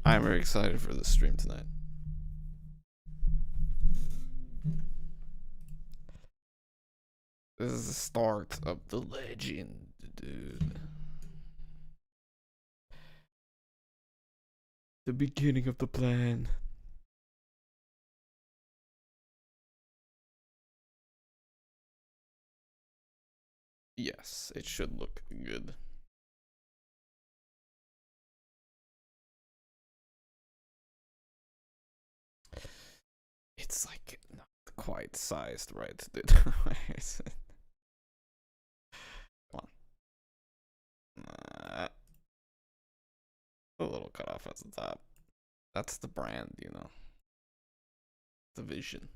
I'm very excited for the stream tonight. This is the start of the legend, dude. The beginning of the plan. Yes, it should look good. It's like not quite sized right, dude. Where is it? Come on. A little cut off at the top. That's the brand, you know. The vision.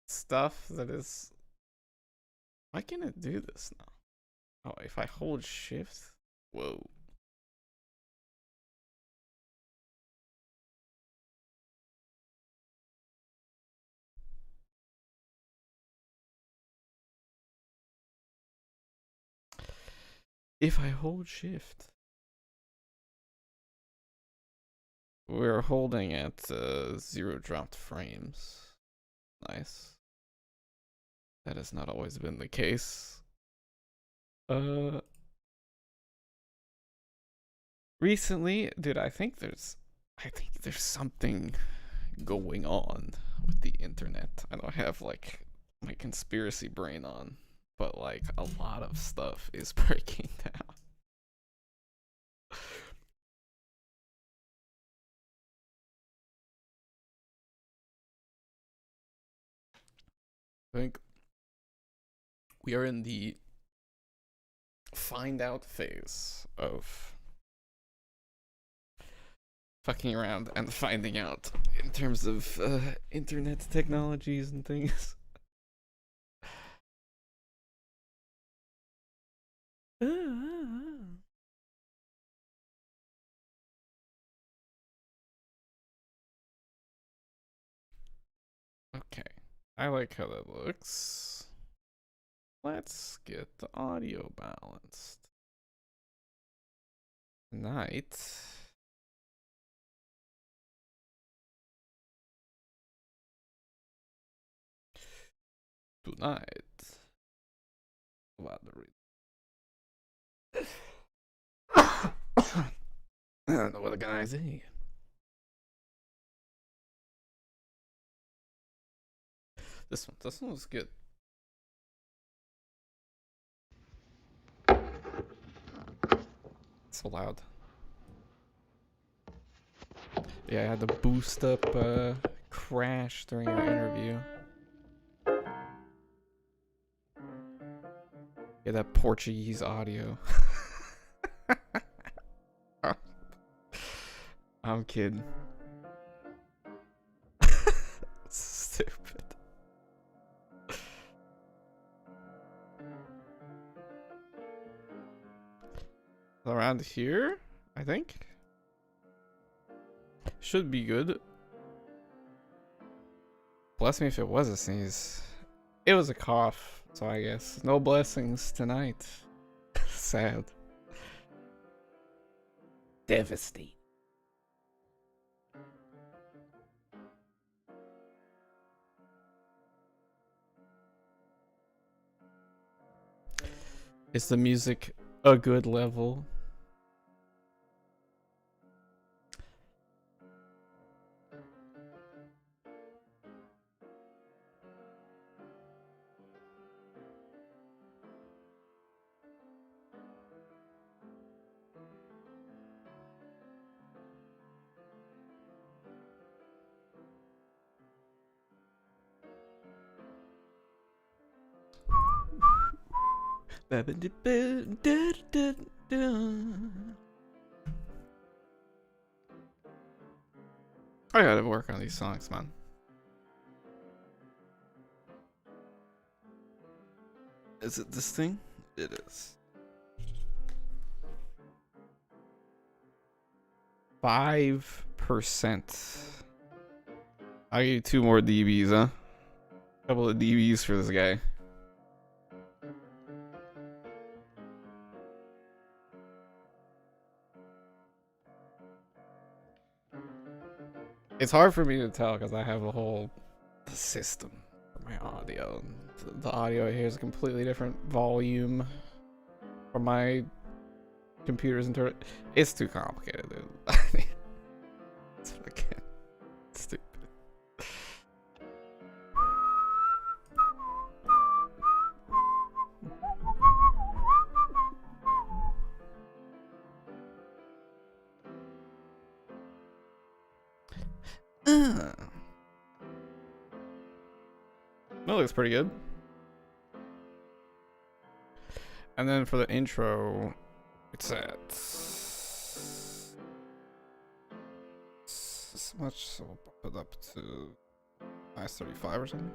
Stuff that is. Why can't it do this now? Oh, if I hold shift? Whoa. If I hold shift. We're holding at 0 dropped frames. Nice. That has not always been the case. Recently, dude, I think there's something going on with the internet. I don't have like my conspiracy brain on, but like a lot of stuff is breaking down. I think we are in the find out phase of fucking around and finding out in terms of internet technologies and things. Okay, I like how that looks. Let's get the audio balanced. Tonight. About the read. I don't know what can I say. This one was good. It's so loud. Yeah, I had to boost up Crash during our interview. Yeah, that Portuguese audio. I'm kidding. Stupid. Around here, I think. Should be good. Bless me if it was a sneeze. It was a cough, so I guess no blessings tonight. Sad. Devastating. Is the music a good level? I gotta work on these songs, man. Is it this thing? It is. 5%. I'll give you 2 more DBs, huh? Couple of DBs for this guy. It's hard for me to tell because I have a whole system for my audio. The audio here is a completely different volume from my computer's internet. It's too complicated, dude. It's fucking stupid. That looks pretty good. And then for the intro, it's at this much, so we'll bump it up to -35 or something.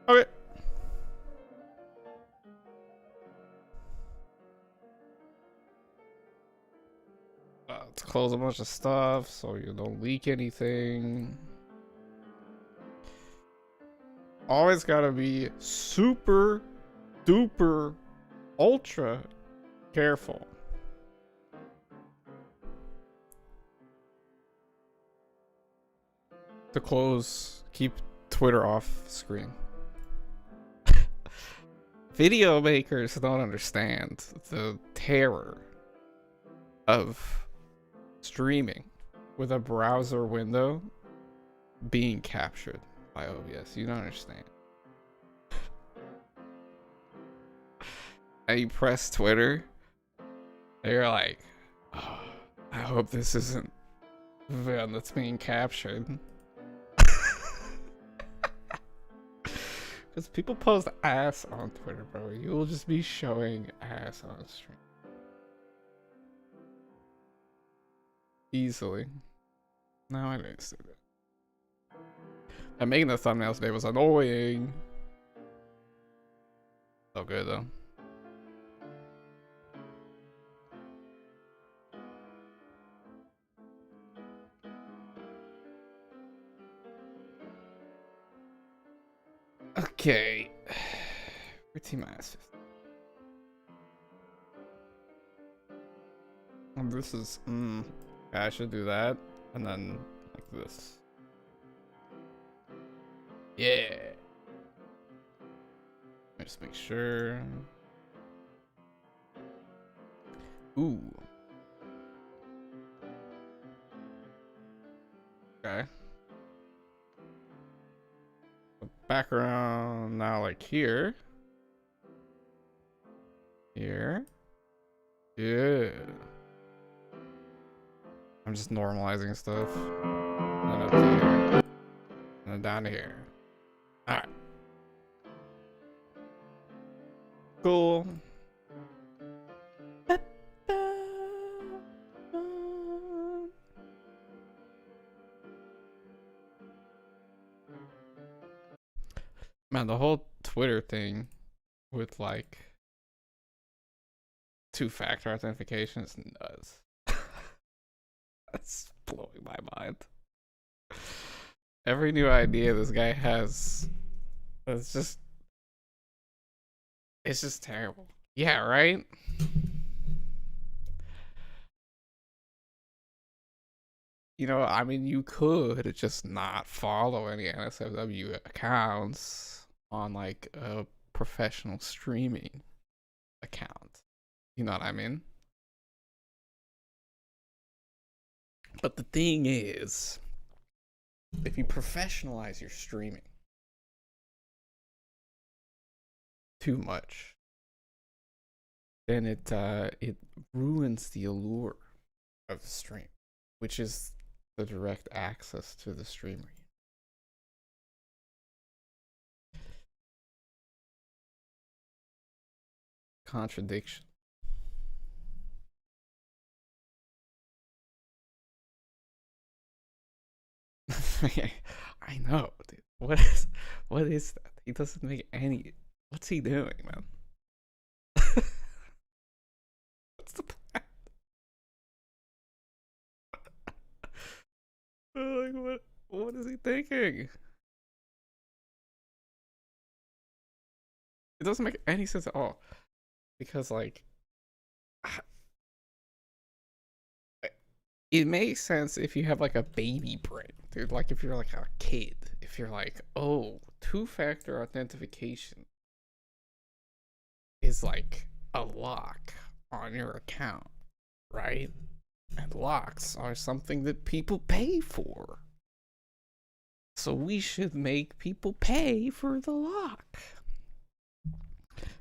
Okay. Let's close a bunch of stuff so you don't leak anything. Always gotta be super duper ultra careful. To close, keep Twitter off screen. Video makers don't understand the terror of streaming with a browser window being captured by OBS. You don't understand. And you press Twitter, and you're like, oh, I hope this isn't the event that's being captured. Because people post ass on Twitter, bro. You will just be showing ass on stream. Easily. No, I didn't say that. And making the thumbnails today was annoying. So good, though. Okay. MAKIMA'S. This is I should do that and then like this. Yeah. Let me just make sure. Ooh. Okay. Background now, like here. Here. Yeah. I'm just normalizing stuff. And then up to here. And then down to here. Alright. Cool. Man, the whole Twitter thing with like two-factor authentication is nuts. That's blowing my mind. Every new idea this guy has, it's just terrible. Yeah, right? You know, I mean, you could just not follow any NSFW accounts on like a professional streaming account. You know what I mean? But the thing is, if you professionalize your streaming too much, then it ruins the allure of the stream, which is the direct access to the streamer. Contradiction. I know, dude. What is that? He doesn't make any. What's he doing, man? What's the plan? Like, what is he thinking? It doesn't make any sense at all. Because, like, it makes sense if you have, like, a baby brain, dude. Like, if you're, like, a kid. If you're like, oh, two-factor authentication is, like, a lock on your account, right? And locks are something that people pay for. So we should make people pay for the lock.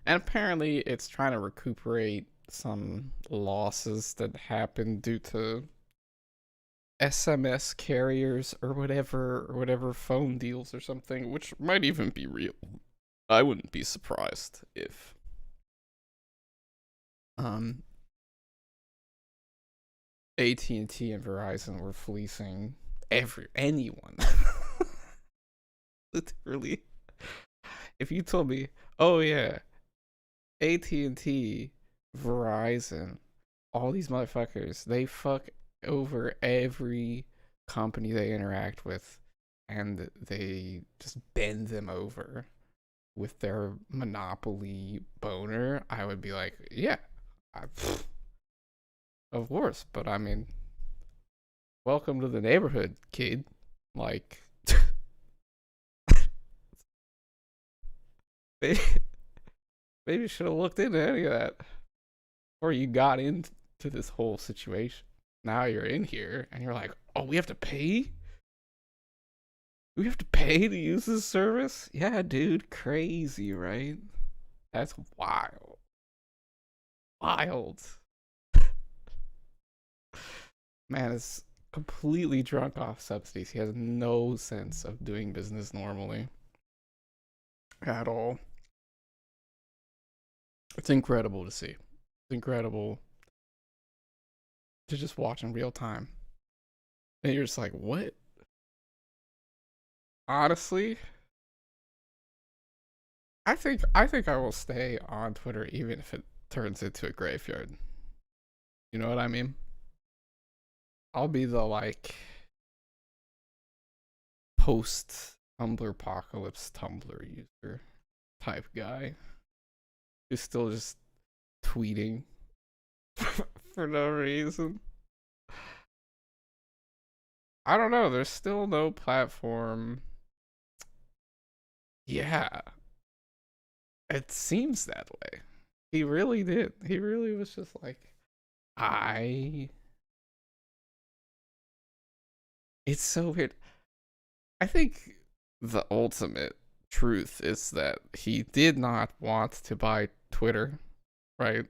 And apparently it's trying to recuperate some losses that happened due to SMS carriers or whatever phone deals or something, which might even be real. I wouldn't be surprised if AT&T and Verizon were fleecing anyone. Literally. If you told me, oh yeah, AT&T, Verizon, all these motherfuckers, they fuck over every company they interact with, and they just bend them over with their monopoly boner, I would be like, yeah, of course. But I mean, welcome to the neighborhood, kid. Like, maybe you should have looked into any of that before you got into this whole situation. Now you're in here and you're like, oh, we have to pay? We have to pay to use this service? Yeah, dude, crazy, right? That's wild. Wild. Man is completely drunk off subsidies. He has no sense of doing business normally at all. It's incredible to see. It's incredible to just watch in real time. And you're just like, what? Honestly, I think I will stay on Twitter even if it turns into a graveyard. You know what I mean? I'll be the like post Tumblr apocalypse Tumblr user type guy who's still just tweeting for no reason. I don't know, there's still no platform. Yeah. It seems that way. He really did. He really was just like, it's so weird. I think the ultimate truth is that he did not want to buy Twitter, right?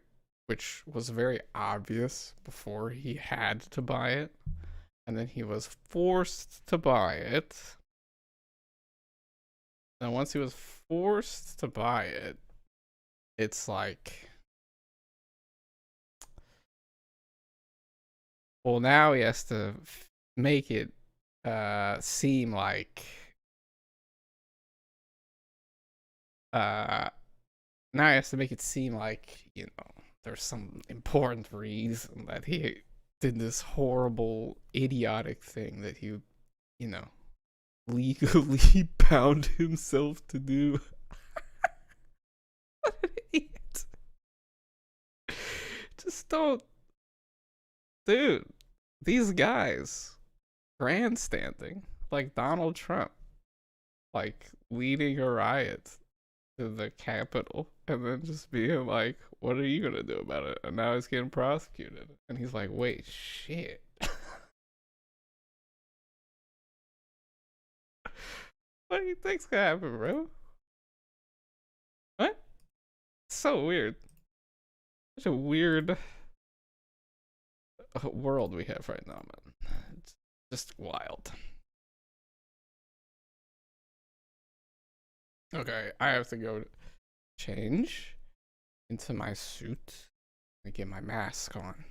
Which was very obvious before he had to buy it. And then he was forced to buy it. And once he was forced to buy it, it's like, well, now he has to make it seem like now he has to make it seem like, you know, there's some important reason that he did this horrible, idiotic thing that he, you know, legally bound himself to do. What an idiot. Just don't. Dude, these guys grandstanding like Donald Trump, like leading a riot to the Capitol and then just being like, what are you gonna do about it? And now he's getting prosecuted. And he's like, wait, shit. What do you think's gonna happen, bro? What? It's so weird. Such a weird world we have right now, man. It's just wild. Okay, I have to go change into my suit and get my mask on.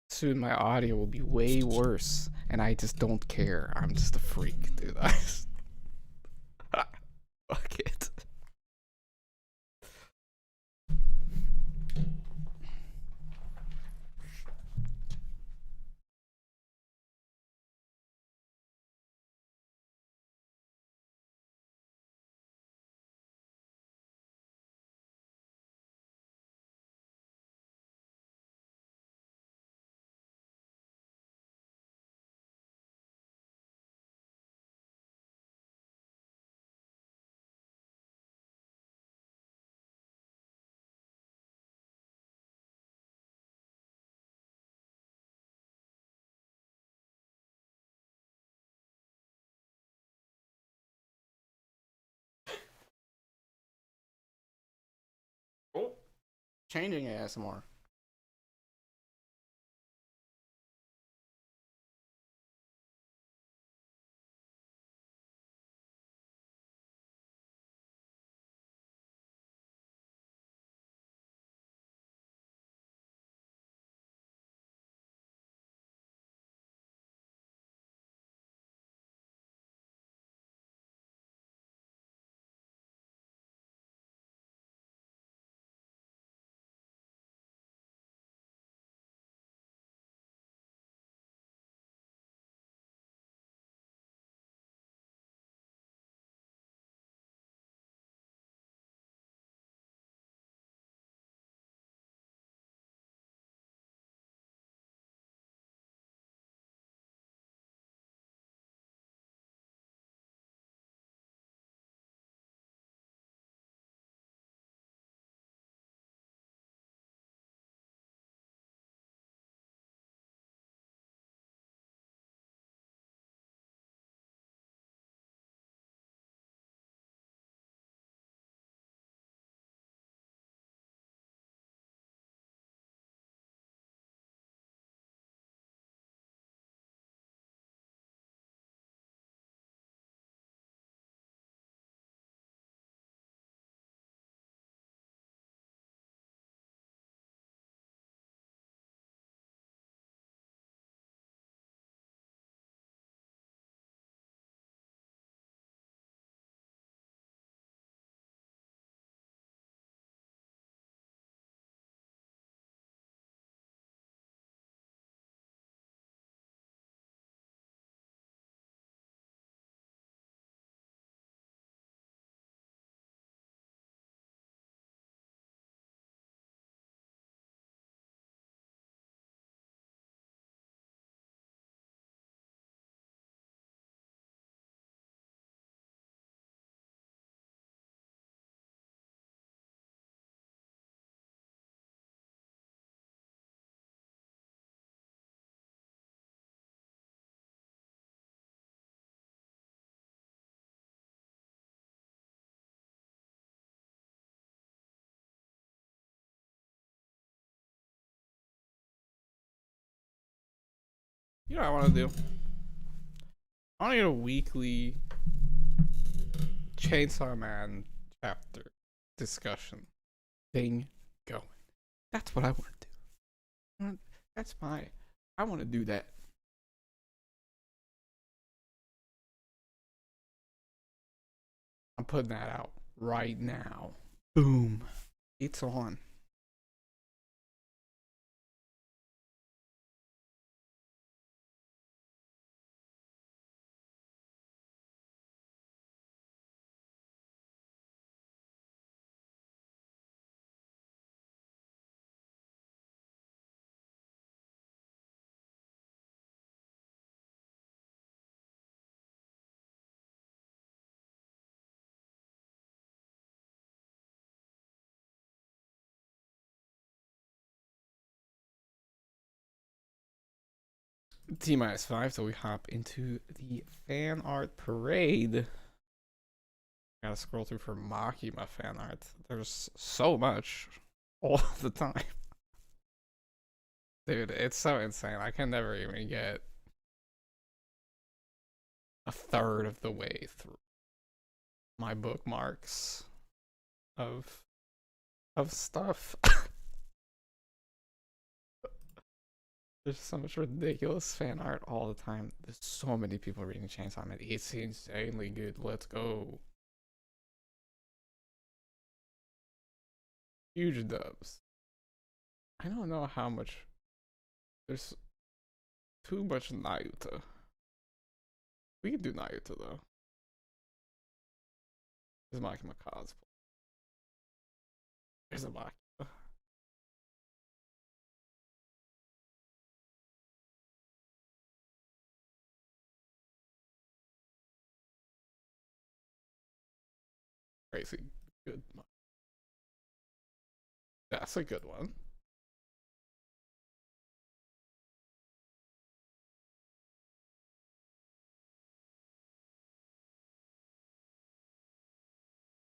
Soon my audio will be way worse, and I just don't care. I'm just a freak, dude. Fuck it. changing ASMR. You know what I want to do? I want to get a weekly Chainsaw Man chapter discussion thing going. That's what I want to do. That's my. I want to do that. I'm putting that out right now. Boom. It's on. T-5, so we hop into the fan art parade. Gotta scroll through for Makima fan art. There's so much all the time. Dude, it's so insane. I can never even get a third of the way through my bookmarks of stuff. There's so much ridiculous fan art all the time. There's so many people reading Chainsaw Man. It's insanely good. Let's go. Huge dubs. I don't know how much. There's too much Naruto. We can do Naruto though. There's Makima cosplay. There's a Makima. Crazy good. That's a good one.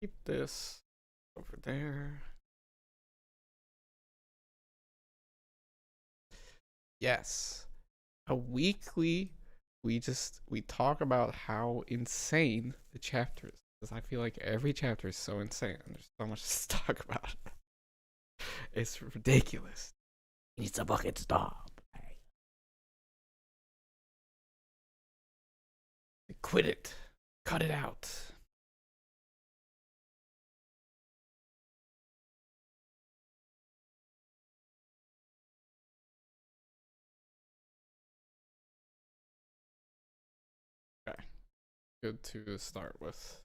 Keep this over there. Yes. A weekly, we talk about how insane the chapter is. Because I feel like every chapter is so insane and there's so much to talk about. It's ridiculous. He needs to fucking stop. Quit it. Cut it out. Okay. Good to start with.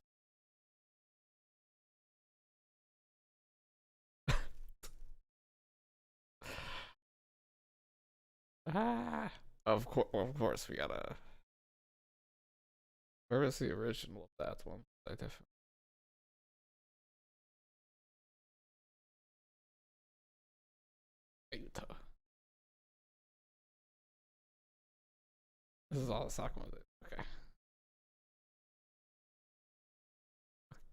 Ah. Of course, we gotta. Where was the original of that one? I definitely. Utah. This is all Sakuma did. Okay.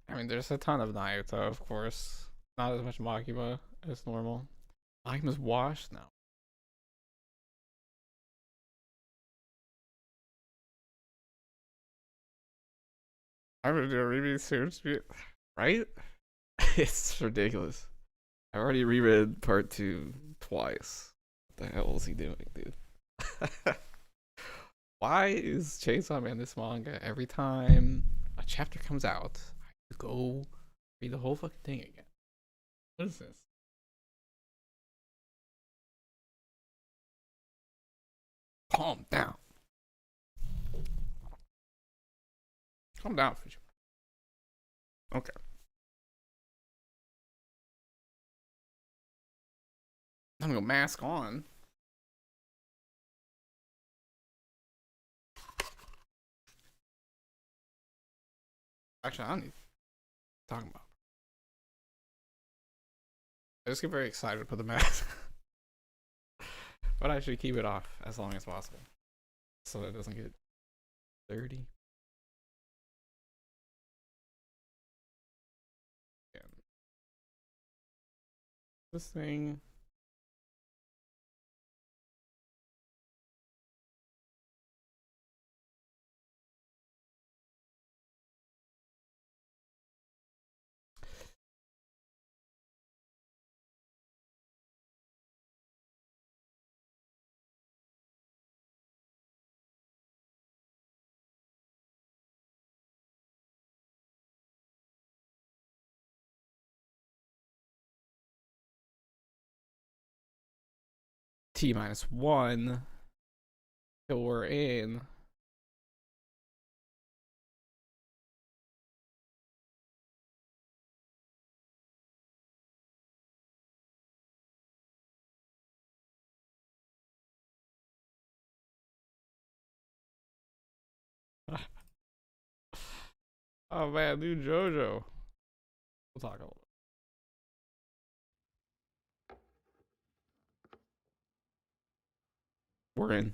I mean, there's a ton of Naruto, of course. Not as much Makima as normal. Makima's washed now. I'm gonna do a reread soon, right? It's ridiculous. I already reread part 2 twice. What the hell is he doing, dude? Why is Chainsaw Man this manga? Every time a chapter comes out, I have to go read the whole fucking thing again. What is this? Calm down. Calm down, Fuji. Okay. I'm gonna go mask on. Actually, I don't need talking about. I just get very excited to put the mask. But I should keep it off as long as possible. So it doesn't get dirty. Yeah. This thing. T-1 till we're in. Oh man, new JoJo. We'll talk a little bit. We're in.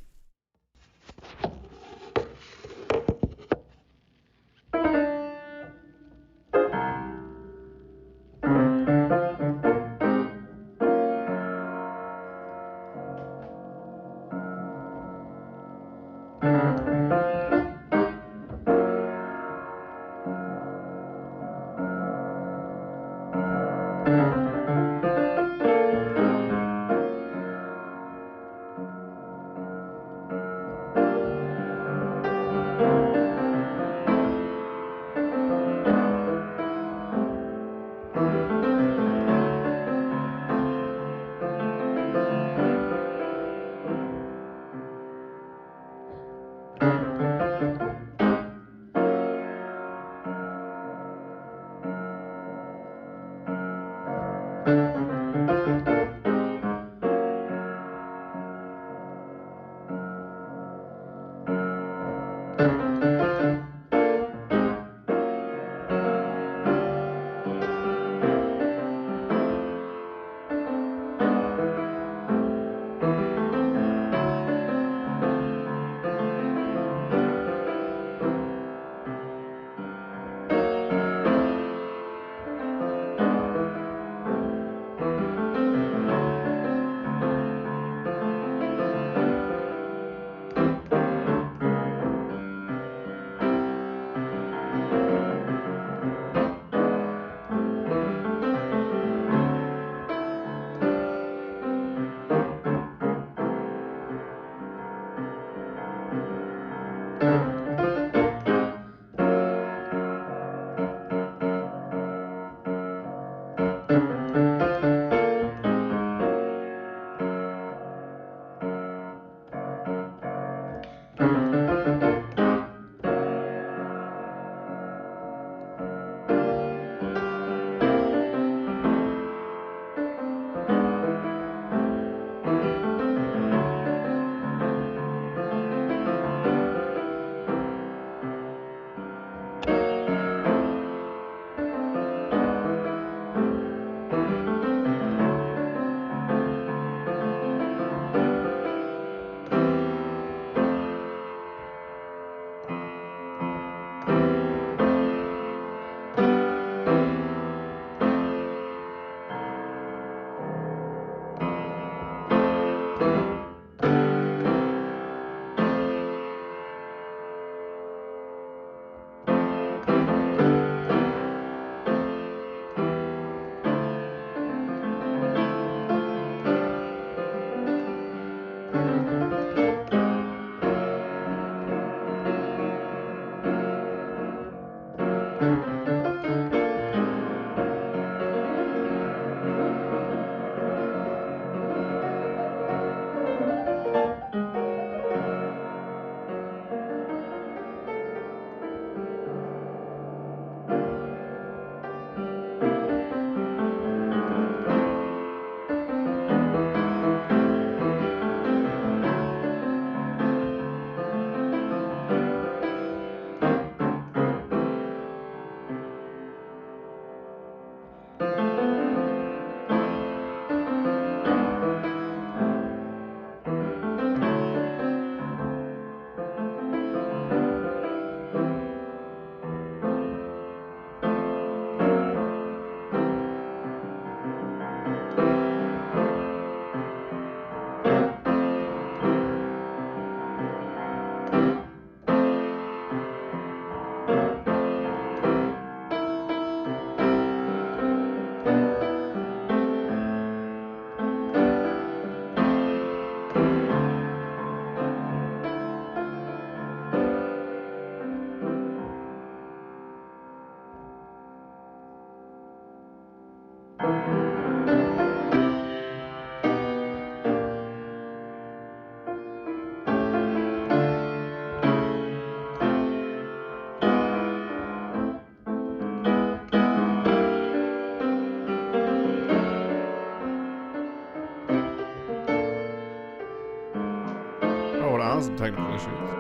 having some technical issues.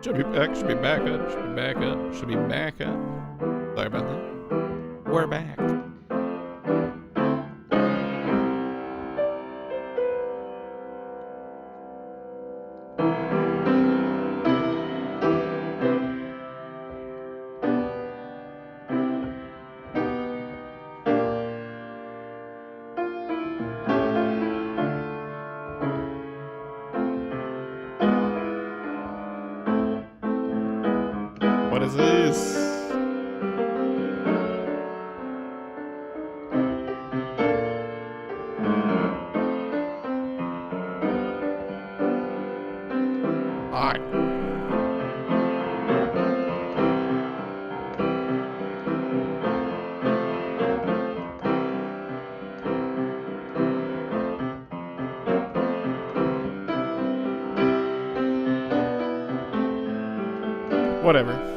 Should be back, should be back up, should be back up, should be back up. Sorry about that. We're back. What is this? Alright. Whatever.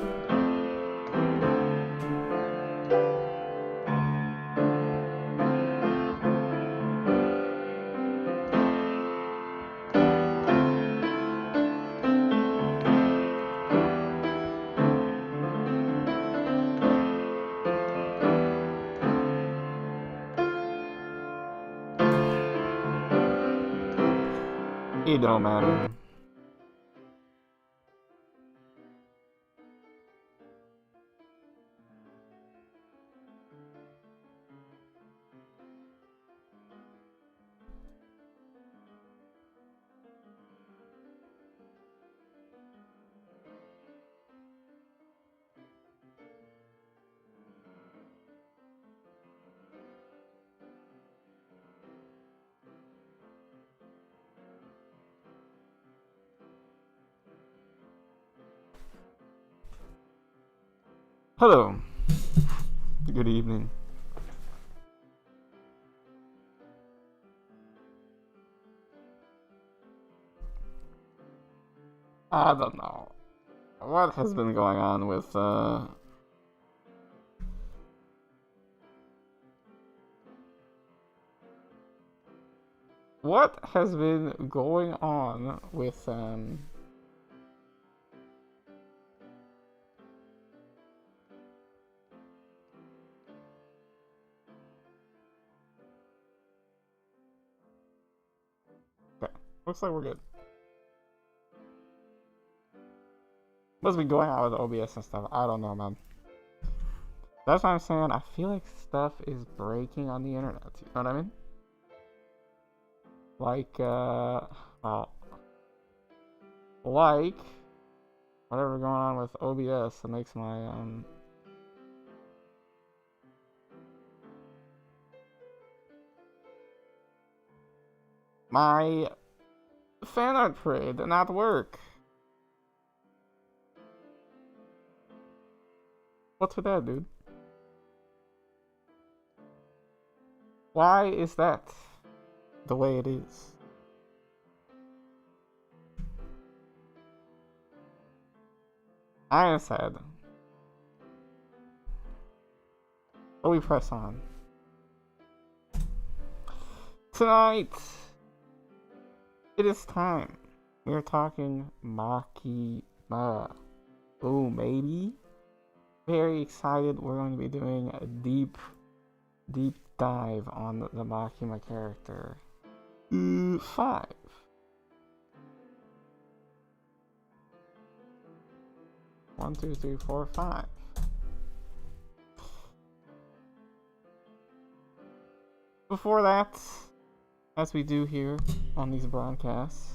It don't matter. Hello. Good evening. I don't know. What has been going on with, What has been going on with, Okay, looks like we're good. What's been going on with OBS and stuff? I don't know, man. That's what I'm saying. I feel like stuff is breaking on the internet. You know what I mean? Like, well, like, whatever going on with OBS that makes my, my fan art parade did not work. What's with that, dude? Why is that the way it is? I am sad. But we press on. Tonight, it is time. We are talking Makima. Oh, maybe. Very excited. We're going to be doing a deep dive on the Makima character. 5. One, two, three, 4, 5. Before that, as we do here, on these broadcasts.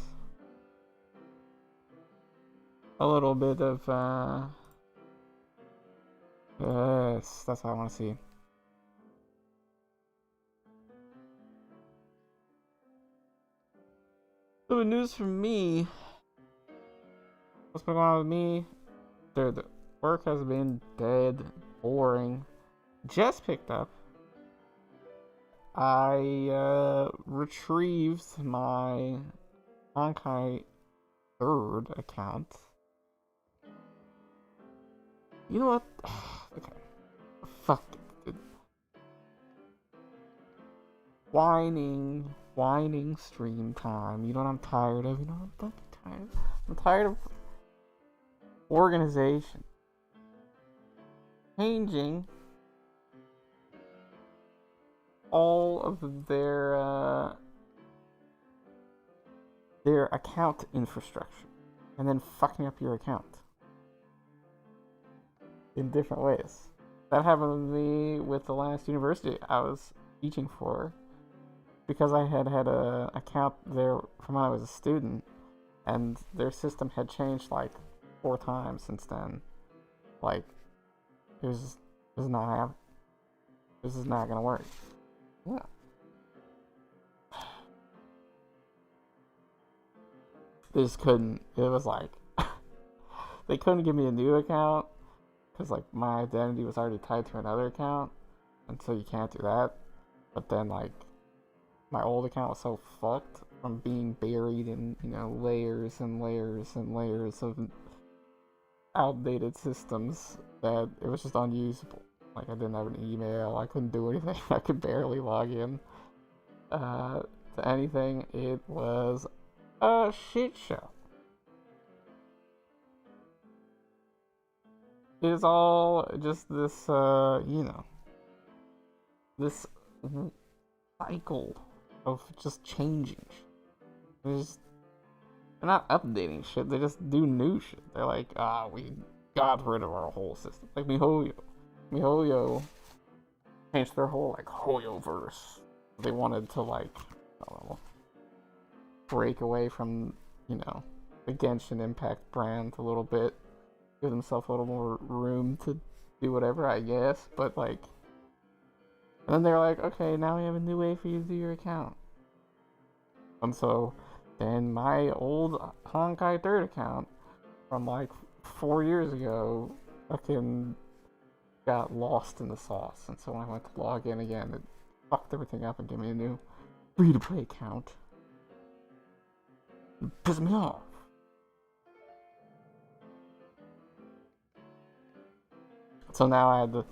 A little bit of, yes, that's what I want to see. Good news from me. What's been going on with me? Dude, work has been dead boring. Just picked up. I retrieved my Honkai 3rd account. You know what? Okay. Fuck it, dude. Whining stream time. You know what I'm tired of? You know what I'm fucking tired of? I'm tired of organization. Changing all of their account infrastructure and then fucking up your account in different ways. That happened to me with the last university I was teaching for, because I had a account there from when I was a student, and their system had changed like 4 times since then. Like, this is not gonna work. Yeah. They just couldn't. It was like they couldn't give me a new account because like my identity was already tied to another account, and so you can't do that. But then like my old account was so fucked from being buried in, you know, layers and layers and layers of outdated systems that it was just unusable. Like, I didn't have an email, I couldn't do anything, I could barely log in to anything. It was a shit show. It is all just this, you know, this cycle of just changing shit. They're not updating shit, they just do new shit. They're like, we got rid of our whole system. Like MiHoYo changed their whole, like, HoYoverse. They wanted to, like, I don't know, break away from, you know, the Genshin Impact brand a little bit. Give themselves a little more room to do whatever, I guess. But, like, and then they're like, okay, now we have a new way for you to do your account. And so then my old Honkai 3rd account from like 4 years ago fucking got lost in the sauce. And so when I went to log in again, it fucked everything up and gave me a new free-to-play account. It pissed me off. So now I had to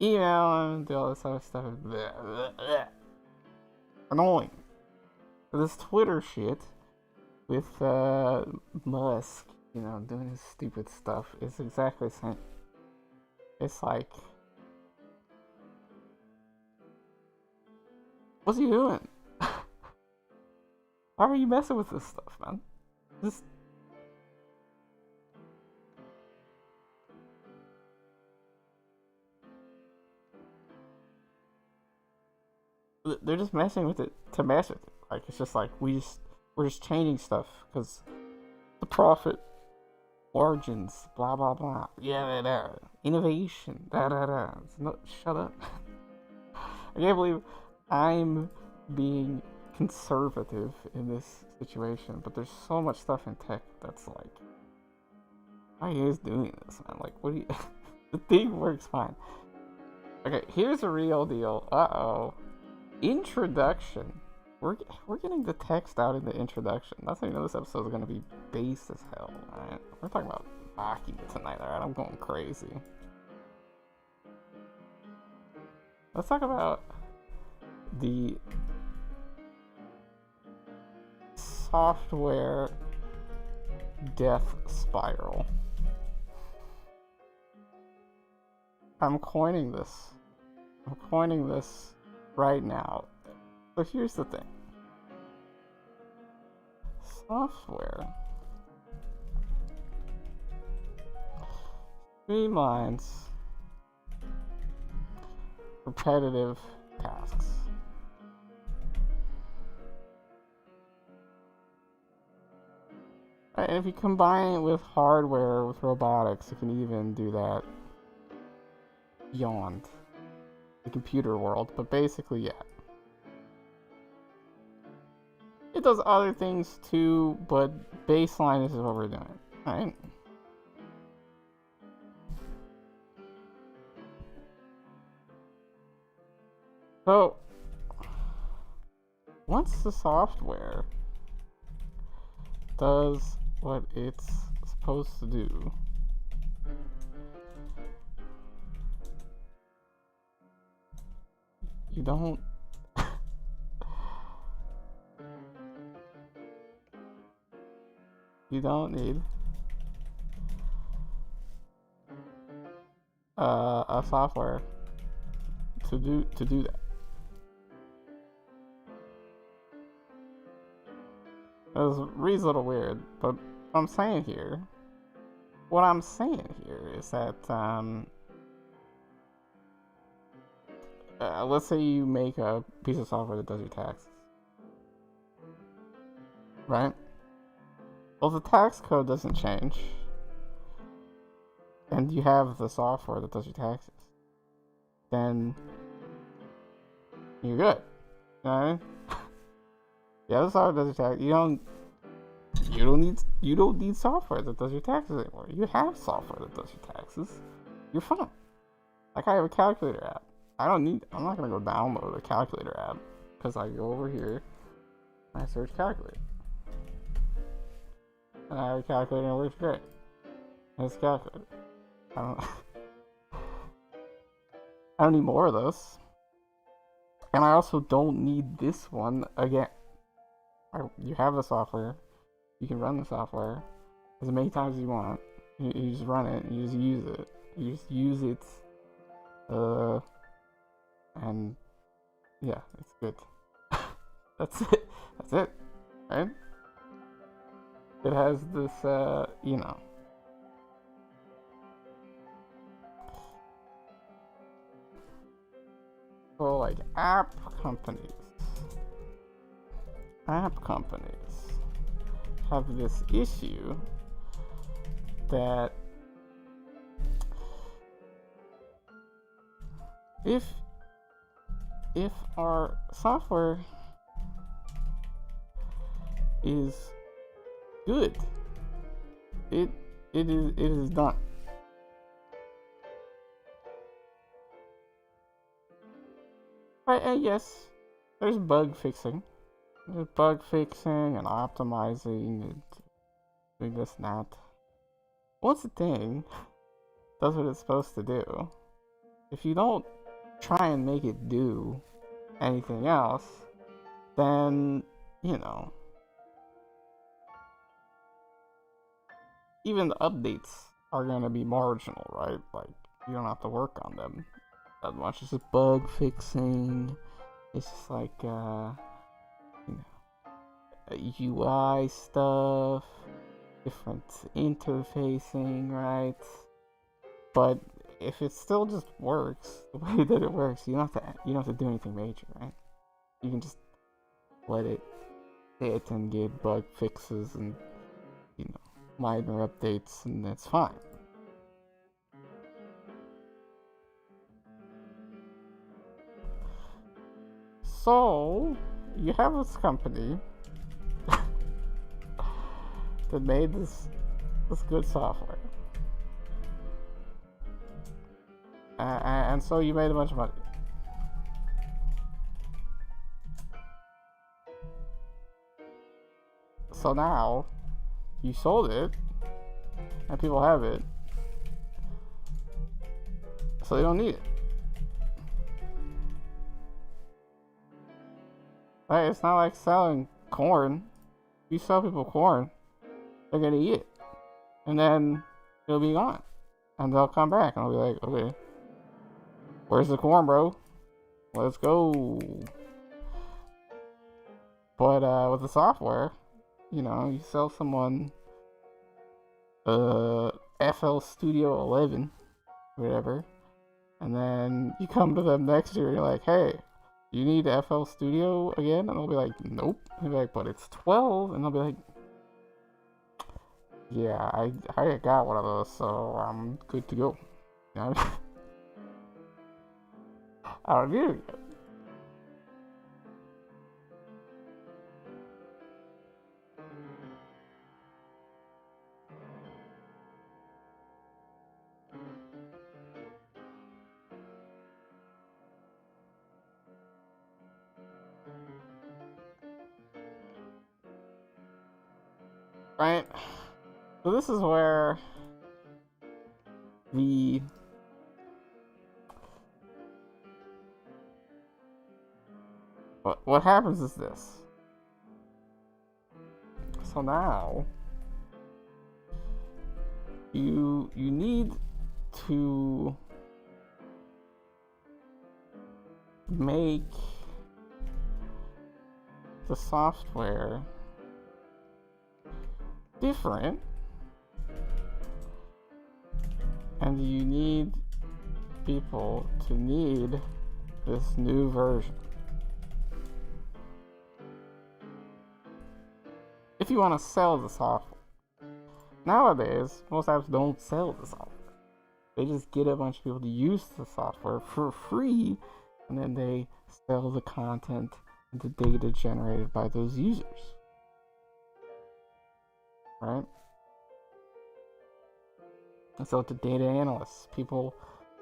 email and do all this other stuff. Annoying. This Twitter shit with Musk, you know, doing his stupid stuff is exactly the same. It's like, what's he doing? Why are you messing with this stuff, man? Just they're just messing with it to mess with it. Like, it's just like we're just changing stuff because the profit margins, blah blah blah, yeah, innovation, da. No, shut up. I can't believe I'm being conservative in this situation, but there's so much stuff in tech that's like, why are you guys doing this, man? Like, what do you? The thing works fine. Okay, here's a real deal. Introduction. We're getting the text out in the introduction. That's how you know this episode is gonna be base as hell. Alright, we're talking about Makima tonight. Alright, I'm going crazy. Let's talk about the software death spiral. I'm coining this right now. So here's the thing. Software streamlines repetitive tasks. And if you combine it with hardware, with robotics, it can even do that beyond the computer world. But basically, yeah. It does other things too, but baseline is what we're doing, right? So, once the software does what it's supposed to do, you don't need a software to do that. It reads a little weird, but what I'm saying here is that let's say you make a piece of software that does your taxes, right? Well, the tax code doesn't change, and you have the software that does your taxes, then you're good. You know what I mean? Yeah, the software does your taxes. You don't need software that does your taxes anymore. You have software that does your taxes. You're fine. Like I have a calculator app. I'm not gonna go download a calculator app because I go over here and I search calculator. And I have a calculator and it works great. And it's a calculator. I don't need more of those. And I also don't need this one again. You have the software. You can run the software as many times as you want. You just run it. You just use it. You just use it. And yeah, it's good. That's it. That's it. Right? It has this, you know. So like app companies have this issue that if our software is good, it is done. Right, and yes, there's bug fixing. There's bug fixing and optimizing and doing this and that. Once a thing does what it's supposed to do, if you don't try and make it do anything else, then, you know, even the updates are going to be marginal, right? Like, you don't have to work on them that much. It's just bug fixing. It's just like, you know, UI stuff, different interfacing, right? But if it still just works the way that it works, you don't have to do anything major, right? You can just let it hit and get bug fixes and, you know, minor updates, and that's fine. So you have this company that made this good software, and so you made a bunch of money. So now you sold it, and people have it, so they don't need it. Right? It's not like selling corn. If you sell people corn, they're gonna eat it, and then it'll be gone, and they'll come back, and I'll be like, okay, where's the corn, bro? Let's go. But with the software, you know, you sell someone FL Studio 11, whatever, and then you come to them next year and you're like, hey, you need FL Studio again? And they'll be like, nope. And they'll be like, but it's 12. And they'll be like, Yeah, I got one of those, so I'm good to go. You know? I don't need it yet. Right? So this is where the what happens is this. So now you need to make the software different, and you need people to need this new version. If you want to sell the software. Nowadays, most apps don't sell the software. They just get a bunch of people to use the software for free, and then they sell the content and the data generated by those users. Right? And so to data analysts, people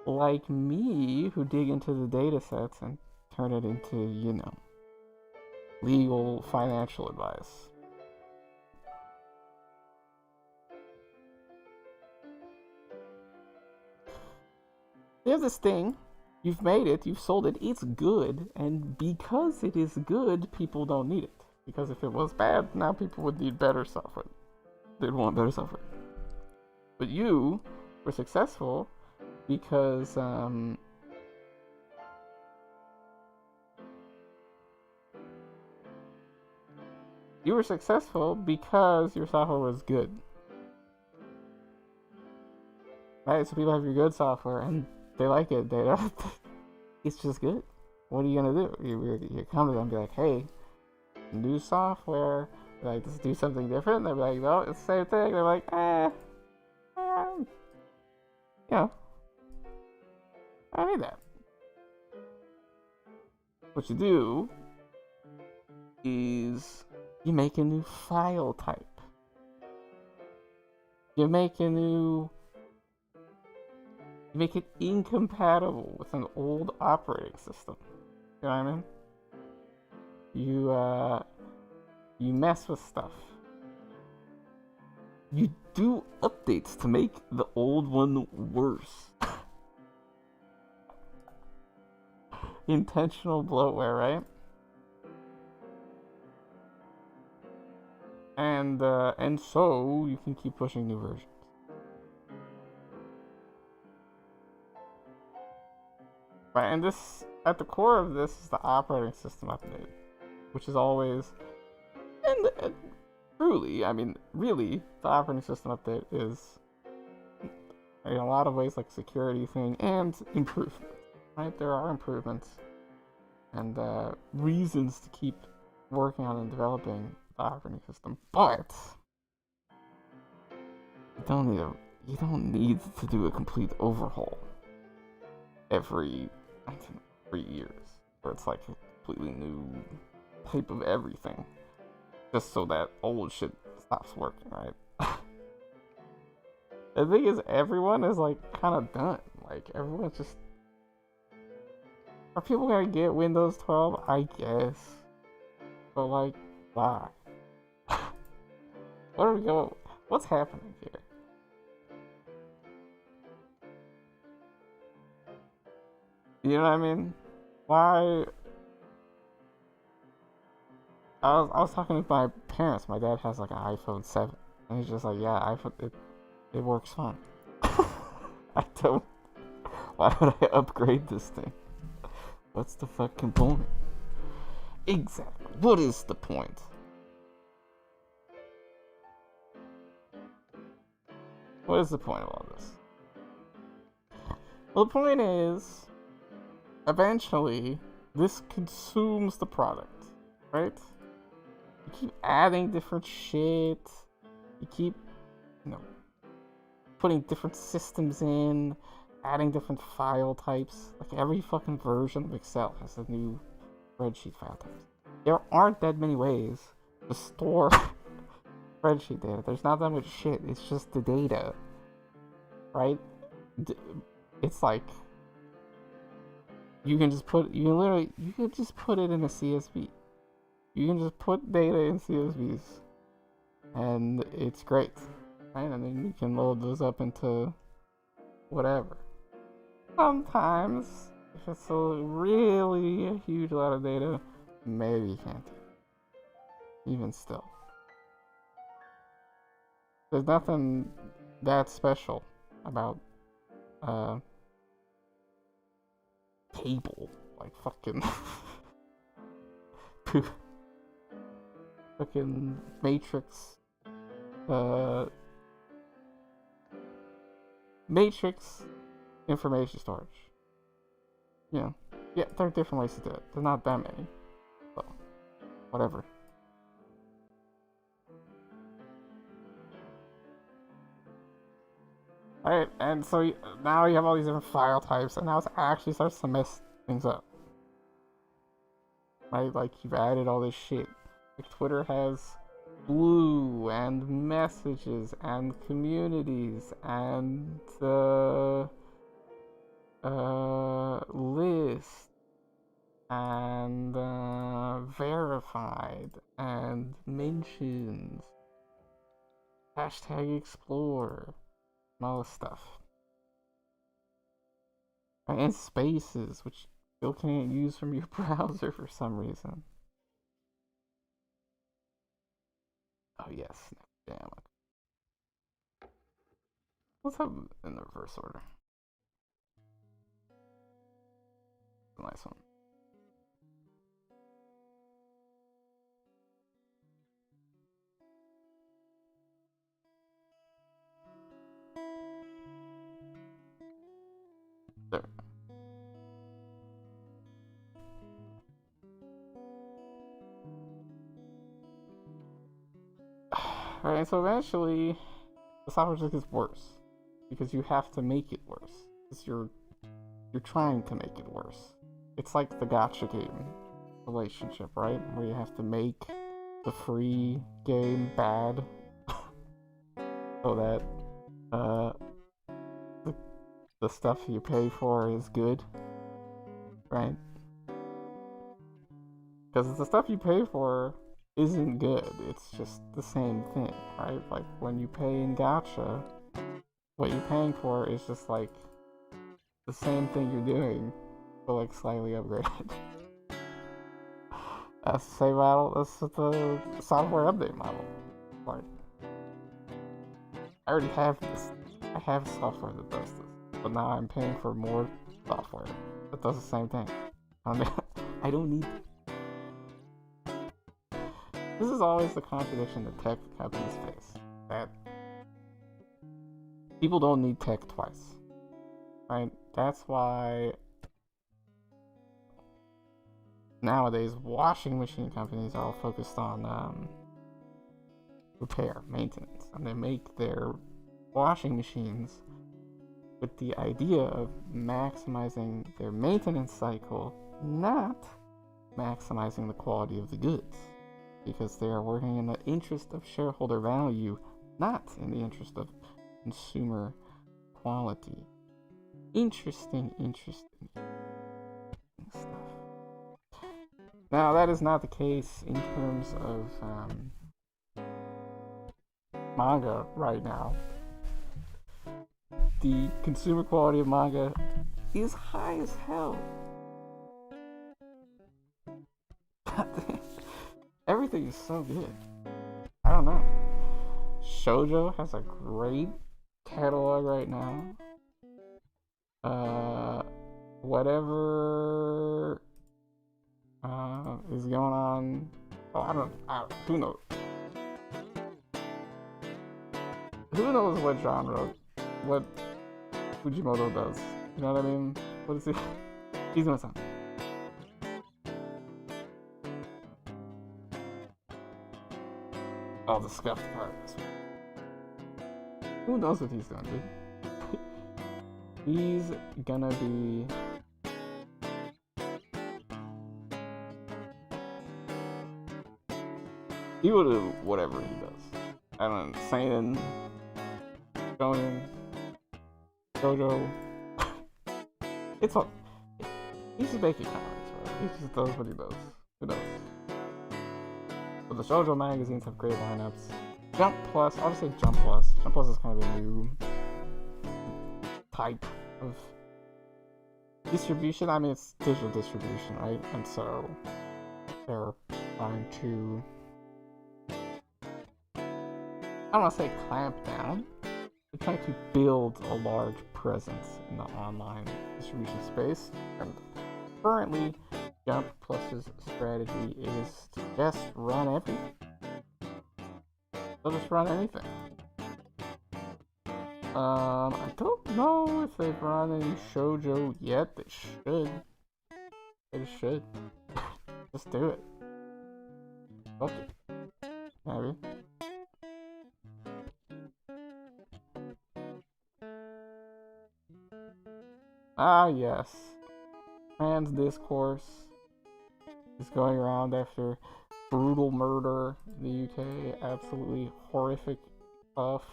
like me who dig into the data sets and turn it into, legal financial advice. You have this thing, you've made it, you've sold it, it's good, and because it is good, people don't need it. Because if it was bad, now people would need better software. They'd want better software. But you were successful because your software was good. Right? So people have your good software and they like it. They don't. It's just good. What are you gonna do? You come to them and be like, "Hey, new software. Like, let's do something different." They're like, "No, it's the same thing." They're like, yeah, I need that." What you do is you make a new file type. You make it incompatible with an old operating system. You know what I mean? You mess with stuff. You do updates to make the old one worse. Intentional bloatware, right? And so you can keep pushing new versions. Right, and this, at the core of this, is the operating system update, which is always, and truly, I mean, really, the operating system update is, in a lot of ways, like a security thing and improvement. Right, there are improvements and reasons to keep working on and developing the operating system, but you don't need to do a complete overhaul every 3 years, where it's like a completely new type of everything, just so that old shit stops working, right? The thing is, everyone is like kind of done. Like, everyone's just. Are people gonna get Windows 12? I guess. But like, why? Where do we go? What's happening here? You know what I mean? Why? I was talking with my parents. My dad has like an iPhone 7, and he's just like, yeah, iPhone it works fine. I don't. Why would I upgrade this thing? What's the fucking point? Exactly. What is the point? What is the point of all this? Well, the point is, eventually, this consumes the product, right? You keep adding different shit. You keep you know, putting different systems in, adding different file types. Like every fucking version of Excel has a new spreadsheet file types. There aren't that many ways to store spreadsheet data. There's not that much shit. It's just the data, right? It's like you can just put you can just put it in a CSV. You can just put data in CSVs, and it's great, right? And then you can load those up into whatever. Sometimes, if it's a really a huge lot of data, maybe you can't. Even still, there's nothing that special about table, like fucking fucking matrix matrix information storage. Yeah, there are different ways to do it. There's not that many, so whatever. Alright, and so now you have all these different file types, and now it actually starts to mess things up. Right, like you've added all this shit. Like Twitter has blue and messages and communities and list and verified and mentions, hashtag explore, and all this stuff. And spaces, which still can't use from your browser for some reason. Oh yes, damn. Let's have them in the reverse order. Nice one. There. Alright, so eventually the software just gets worse. Because you have to make it worse. Because you're trying to make it worse. It's like the gacha game relationship, right? Where you have to make the free game bad so that the stuff you pay for is good, right? Because the stuff you pay for isn't good. It's just the same thing, right? Like when you pay in gacha, what you're paying for is just like the same thing you're doing, but like slightly upgraded. That's the same model. That's the software update model. Like, I already have this. I have software that does this, but now I'm paying for more software that does the same thing. I don't need it. This is always the contradiction that tech companies face. That people don't need tech twice, right? That's why nowadays washing machine companies are all focused on repair, maintenance, and they make their washing machines with the idea of maximizing their maintenance cycle, not maximizing the quality of the goods, because they are working in the interest of shareholder value, not in the interest of consumer quality. Interesting stuff. Now, that is not the case in terms of manga right now. The consumer quality of manga is high as hell. Everything is so good. I don't know. Shoujo has a great catalog right now. Whatever is going on. Oh, I don't. Who knows? Who knows what genre, what Fujimoto does? You know what I mean? What is he? He's doing something. Oh, the scuffed part. Who knows what he's doing, dude? He's gonna be... He will do whatever he does. I don't know, Seinen, Shonen, Shoujo. It's all... He's just making comics, right? He just does what he does. Who knows? But the Shoujo magazines have great lineups. Jump Plus, I'll just say Jump Plus. Jump Plus is kind of a new type of distribution. I mean, it's digital distribution, right? And so they're trying to, I don't want to say clamp down. They're trying to build a large presence in the online distribution space. And currently, Jump Plus's strategy is to just run everything. They'll just run anything. I don't know if they've run any shoujo yet. They should. They just should. Just do it. Fuck it. Maybe. Ah, yes. Trans discourse is going around after brutal murder in the UK. Absolutely horrific stuff.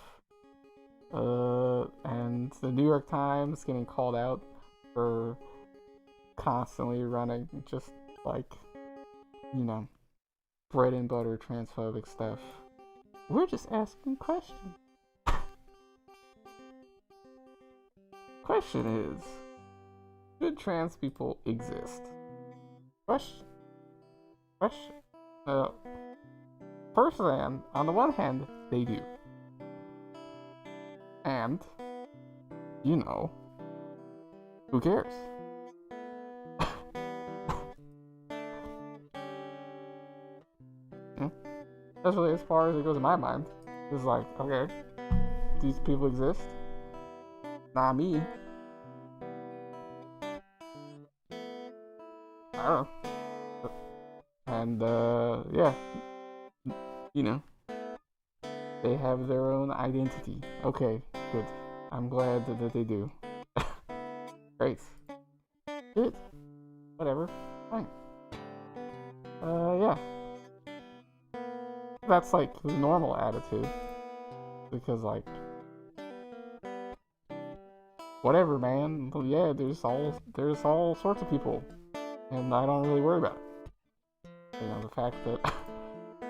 And the New York Times getting called out for constantly running just like, you know, bread and butter transphobic stuff. We're just asking questions. Question is, should trans people exist? Question. First thing, on the one hand, they do. And, you know, who cares? That's really as far as it goes in my mind. It's like, okay, these people exist. Not me. I don't know. And, yeah. You know. They have their own identity. Okay, good. I'm glad that they do. Great. Good. Whatever. Fine. Yeah. That's like the normal attitude. Because like, whatever, man. But yeah, there's all sorts of people. And I don't really worry about it. You know, the fact that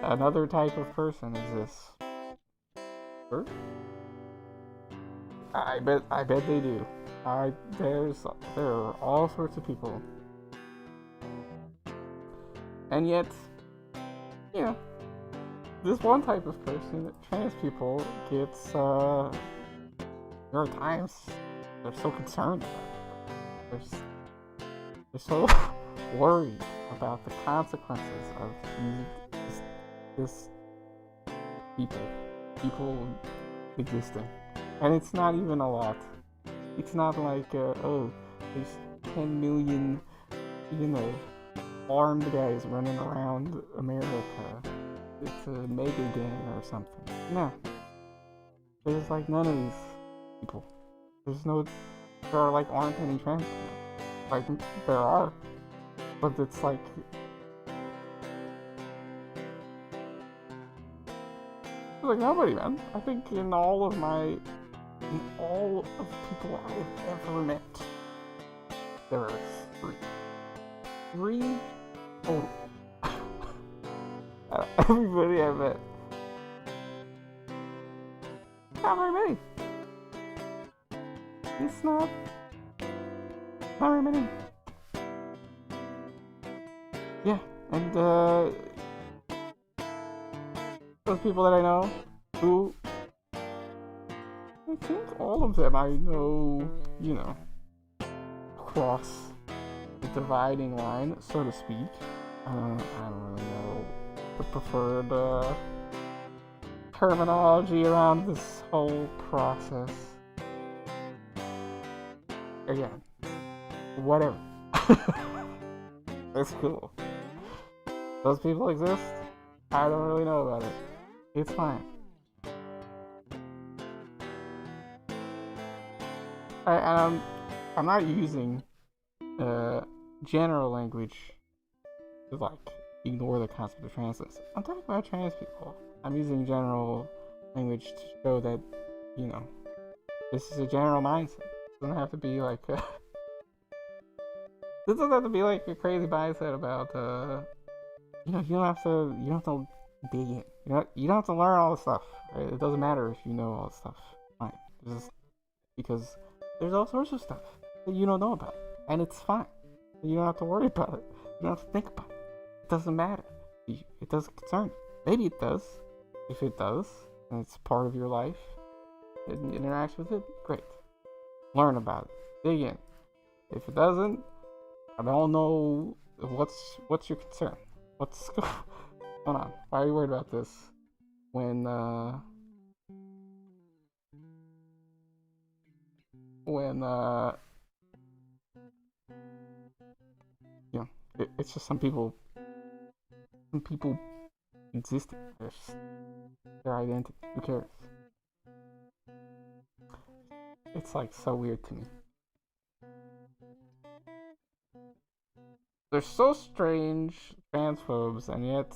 another type of person exists. Sure. I bet they do. There are all sorts of people. And yet, you know, this one type of person, trans people, gets, New York Times, they're so concerned about it. They're so worried about the consequences of this people existing. And it's not even a lot. It's not like, oh, there's 10 million, you know, armed guys running around America. It's a mega gang or something. No. There's like none of these people. There aren't any trans people. Like, there are. But it's like, nobody, man. I think in all of people I've ever met, there are three. Three? Oh. Everybody I met. Not very many. It's not very many. Yeah, and those people that I know, who I think all of them I know, you know, cross the dividing line, so to speak. I don't really know the preferred terminology around this whole process. Again, whatever. It's cool. Those people exist. I don't really know about it. It's fine. I'm not using general language to like ignore the concept of transness. I'm talking about trans people. I'm using general language to show that, you know, this is a general mindset. It doesn't have to be like this doesn't have to be like a crazy mindset about you know, you don't have to dig in. You don't have to learn all the stuff. Right? It doesn't matter if you know all the stuff. Fine. Just because there's all sorts of stuff that you don't know about. And it's fine. You don't have to worry about it. You don't have to think about it. It doesn't matter. It doesn't concern you. Maybe it does. If it does, and it's part of your life, and interact with it, great. Learn about it. Dig in. If it doesn't, I don't know what's your concern. What's going on? Why are you worried about this? When you know, it's just some people existing. There's their identity. Who cares? It's like so weird to me. They're so strange, transphobes, and yet,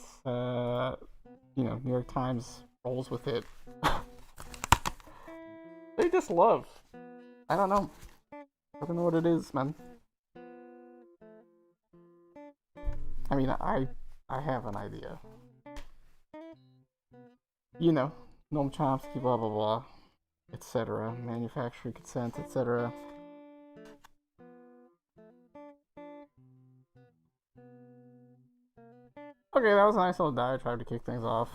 you know, New York Times rolls with it. They just love. I don't know. I don't know what it is, man. I mean, I have an idea. You know, Noam Chomsky, blah blah blah, etc. Manufacturing consent, etc. Okay, that was a nice little diatribe to kick things off.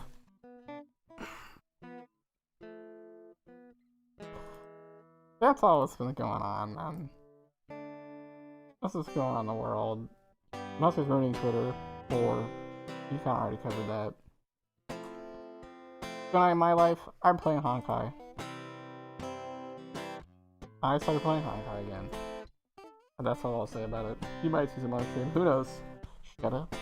That's all that's been going on, man. That's what's going on in the world. Musk is ruining Twitter, or you kind of already covered that. Going on in my life, I'm playing Honkai. I started playing Honkai again. And that's all I'll say about it. You might see some other stream. Who knows? Shut up.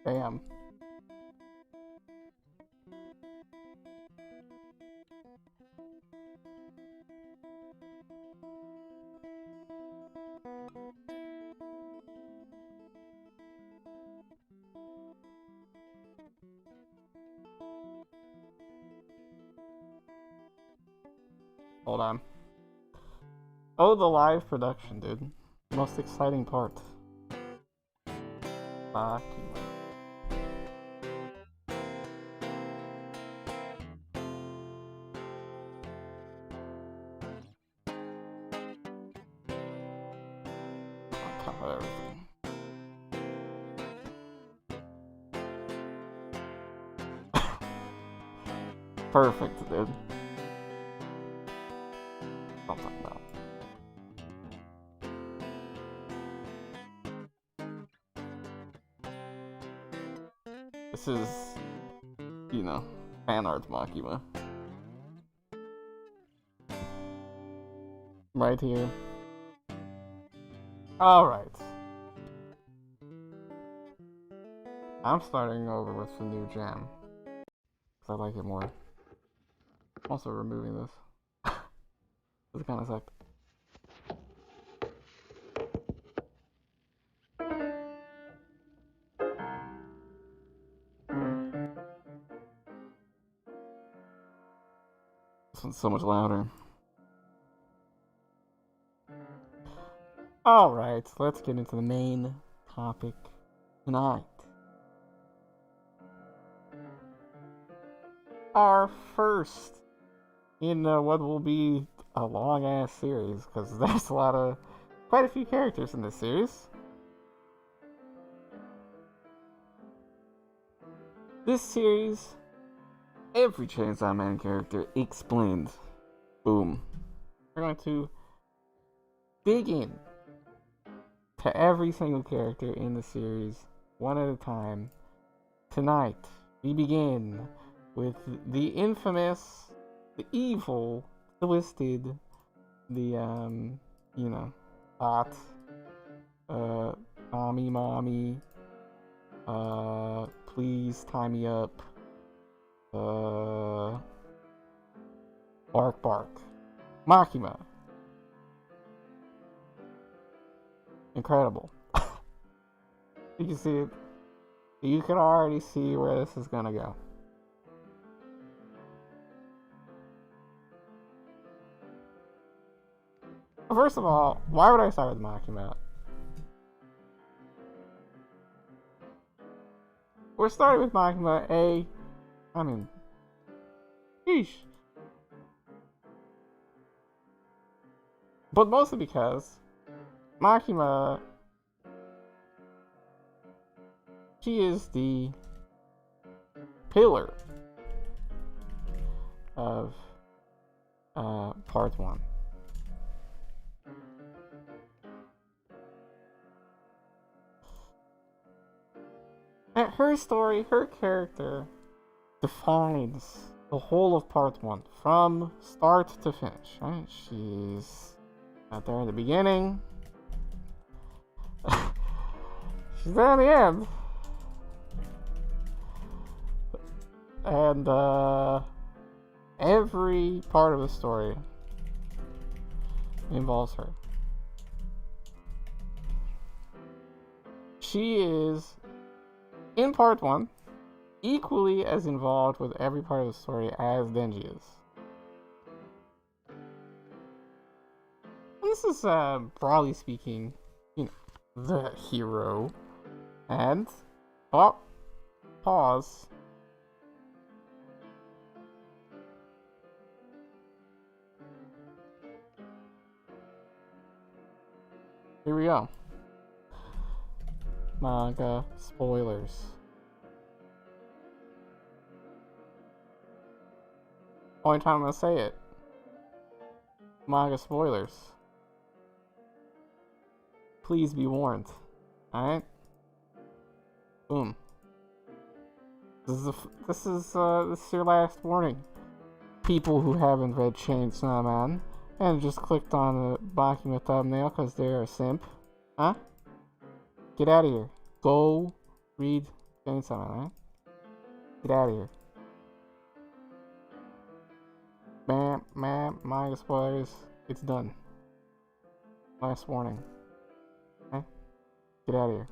Damn. Hold on. Oh, the live production, dude. Most exciting part. MAKIMA. On top of everything. Perfect, dude. I'll talk about. This is, you know, fan art Makima. Right here. Alright. I'm starting over with the new jam. Because I like it more. I'm also removing this. It kind of sucked. This one's so much louder. Alright, let's get into the main topic tonight. Our first in what will be a long ass series, because there's quite a few characters in this series. This series, every Chainsaw Man character explained. Boom. We're going to dig in to every single character in the series, one at a time. Tonight, we begin with the infamous, the evil, twisted, the, you know, hot, Mommy. Please tie me up. Bark. Makima. Incredible. You can see it. You can already see where this is gonna go. First of all, why would I start with Makima? We're starting with Makima, sheesh. But mostly because Makima, she is the pillar of part 1. And her story, her character, defines the whole of part 1 from start to finish. Right? She's not there in the beginning. She's there in the end. And every part of the story involves her. She is, in part 1, equally as involved with every part of the story as Denji is. And this is, broadly speaking, the hero. And, pause. Here we go. Manga spoilers. Only time I'm gonna say it. Manga spoilers. Please be warned. Alright? Boom. This is your last warning. People who haven't read Chainsaw Man and just clicked on the Makima thumbnail because they're a simp. Huh? Get out of here. Go read Chainsaw Man, right? Get out of here. Manga spoilers. It's done. Last warning. Okay? Get out of here.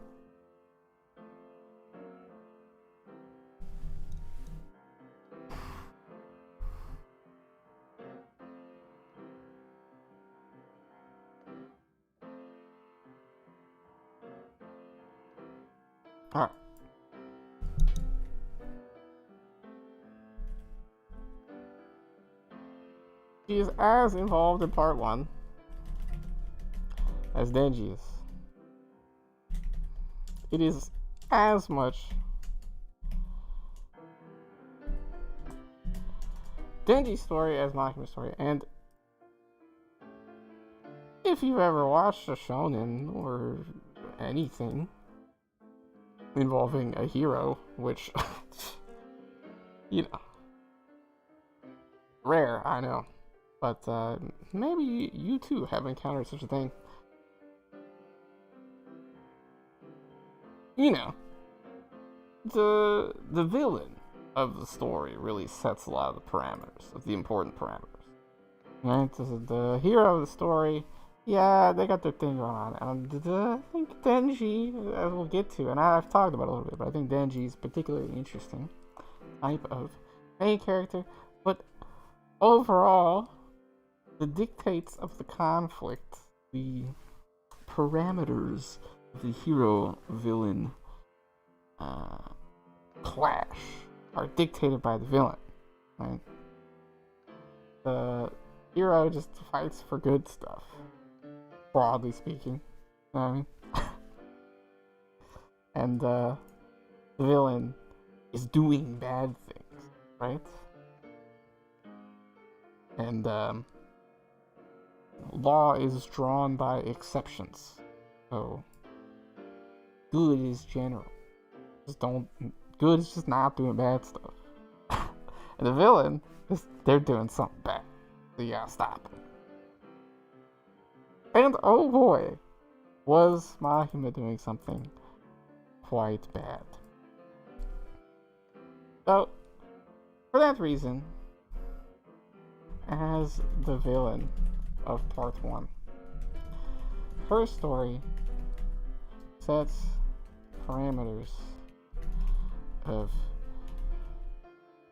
Alright. She is as involved in part 1 as Denji is. It is as much Denji's story as Makima's story, and if you've ever watched a shonen or anything involving a hero, which, rare, I know, but maybe you too have encountered such a thing. The villain of the story really sets a lot of the parameters, of the important parameters. Right? The hero of the story, yeah, they got their thing going on. And I think Denji, as we'll get to, and I've talked about it a little bit, but I think Denji is particularly interesting type of main character. But overall, the dictates of the conflict, the parameters of the hero-villain clash are dictated by the villain, right? The hero just fights for good stuff, broadly speaking. You know what I mean? And the villain is doing bad things, right? And law is drawn by exceptions. So good is general. Good is just not doing bad stuff. And the villain they're doing something bad. So you gotta stop it. And oh boy, Was Makima doing something quite bad? So, for that reason, as the villain of part 1, her story sets parameters of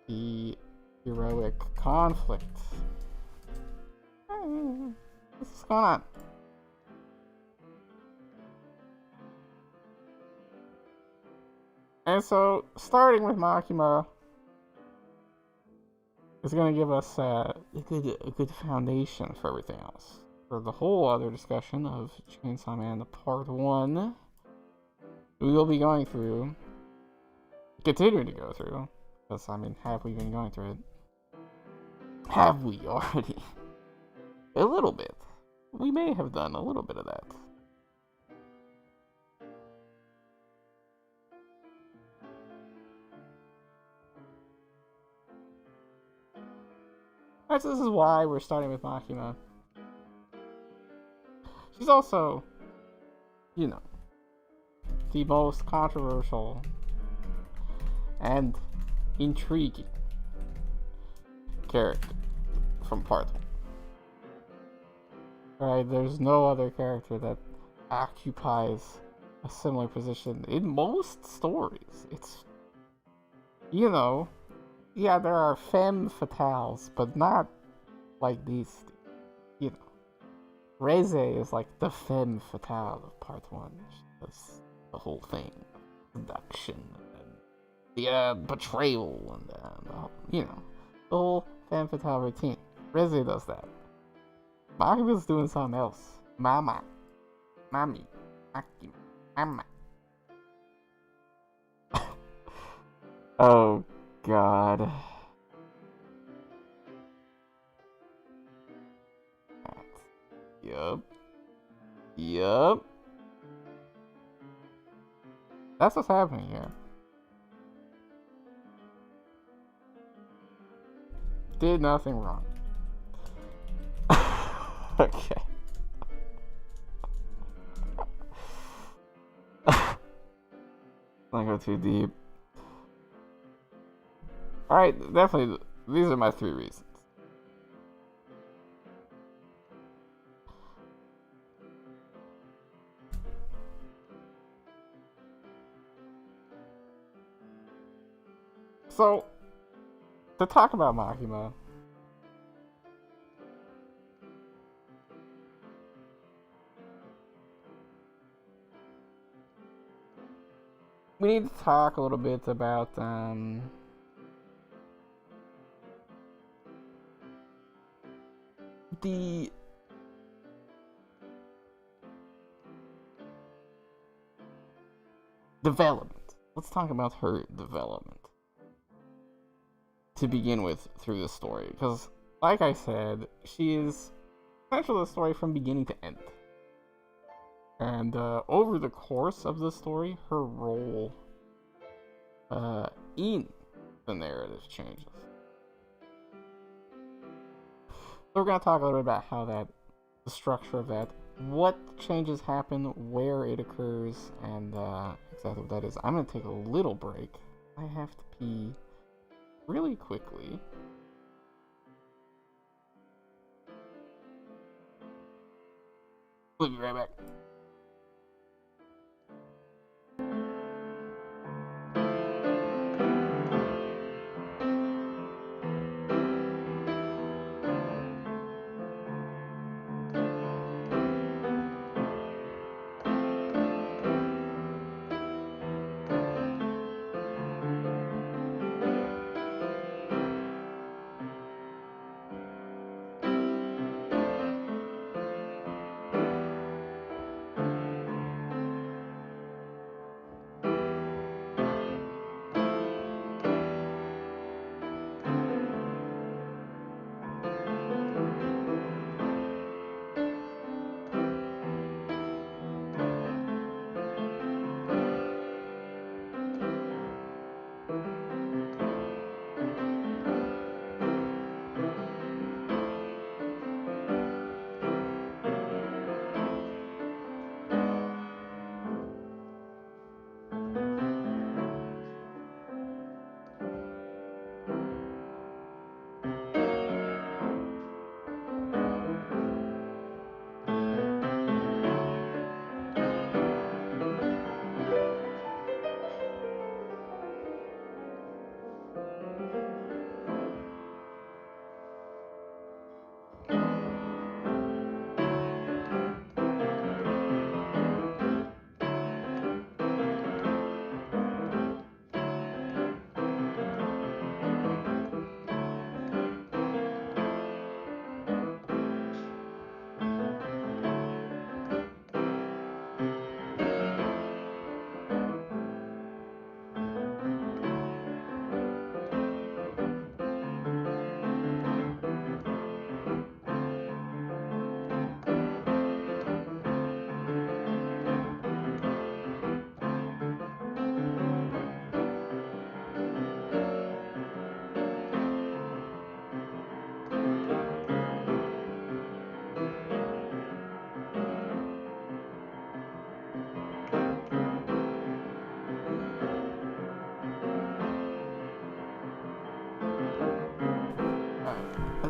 the heroic conflict. What's going on? And so, starting with Makima is going to give us a good foundation for everything else. For the whole other discussion of Chainsaw Man, the part 1, we will be going through, continuing to go through, because, I mean, have we been going through it? Have we already? A little bit. We may have done a little bit of that. Alright, so this is why we're starting with Makima. She's also, you know, the most controversial and intriguing character from part 1. Right, there's no other character that occupies a similar position in most stories. It's, you know, yeah, there are femme fatales, but not like these. You know, Reze is like the femme fatale of part 1. She does the whole thing, seduction, and the betrayal, and you know, the whole femme fatale routine. Reze does that. Makima's doing something else. Mama, mommy, Makima, mama. Oh God. Yup. Yup. That's what's happening here. Did nothing wrong. Okay. Don't go too deep. Alright, definitely, these are my 3 reasons. So, to talk about Makima, we need to talk a little bit about the development. Let's talk about her development to begin with through the story, because, like I said, she is essentially the story from beginning to end. And over the course of the story, her role in the narrative changes. So we're going to talk a little bit about how that, the structure of that, what changes happen, where it occurs, and exactly what that is. I'm going to take a little break. I have to pee really quickly. We'll be right back.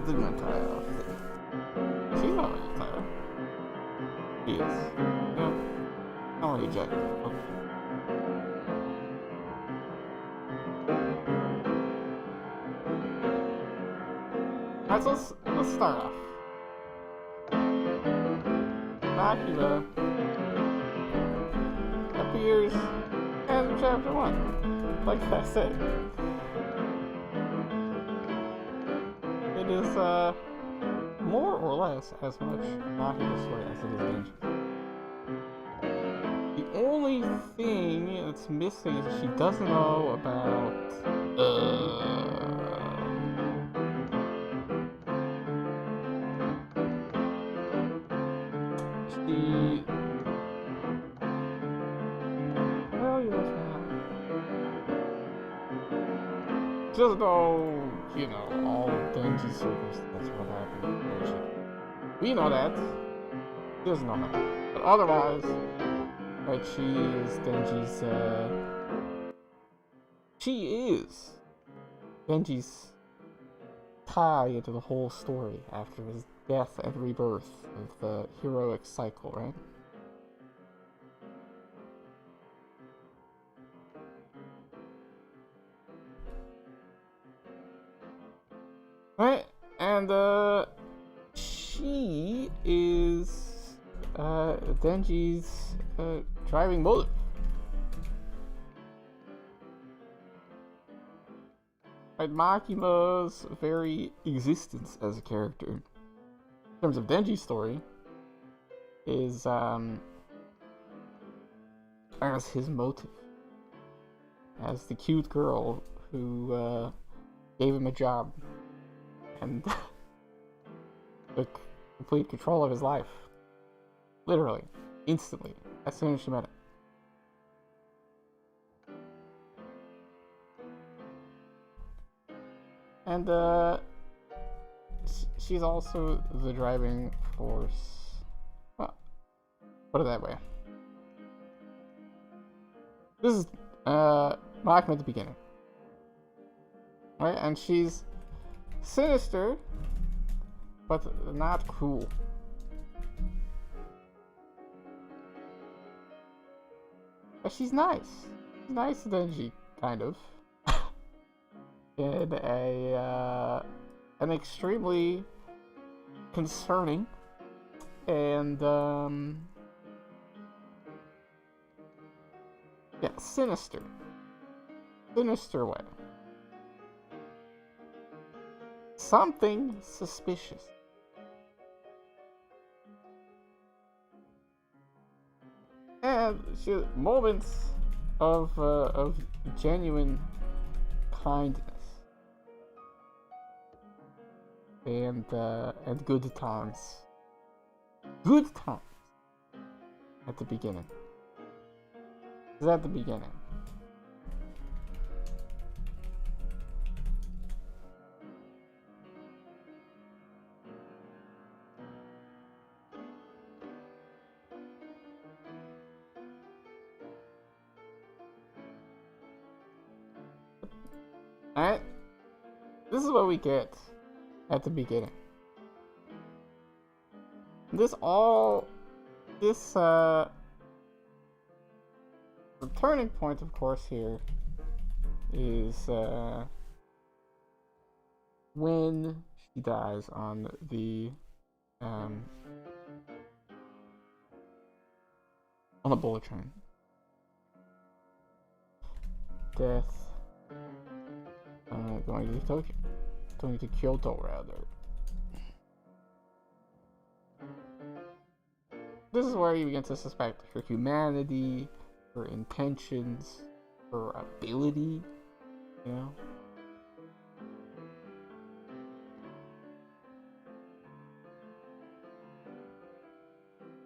didn't retire off it. She's not really retired. She is. Yeah. How many Jack? Okay. Alright, so let's start off. Makima appears as of chapter 1. Like I said. It is more or less as much Makima's story as it is Denji's. The only thing that's missing is that she doesn't know about she well yes she doesn't know, you know, all of Denji's circumstances, what happened. We know that. She doesn't know that. But otherwise, right, she is Denji's tie into the whole story after his death and rebirth of the heroic cycle, right? Right? And she is Denji's driving motive. Right, Makima's very existence as a character, in terms of Denji's story, is as his motive, as the cute girl who gave him a job and took complete control of his life, literally, instantly, as soon as she met him. And she's also the driving force. Well, put it that way. This is Makima at the beginning, right? And she's sinister, but not cruel. But she's nice. She's nice to Denji, kind of. In an extremely concerning and sinister way. Something suspicious. And moments of genuine kindness and good times. Good times at the beginning. Is at the beginning. Alright? This is what we get at the beginning. The turning point, of course, here is when she dies on the bullet train. Death. Going to Tokyo. Going to Kyoto, rather. This is where you begin to suspect her humanity, her intentions, her ability, you know?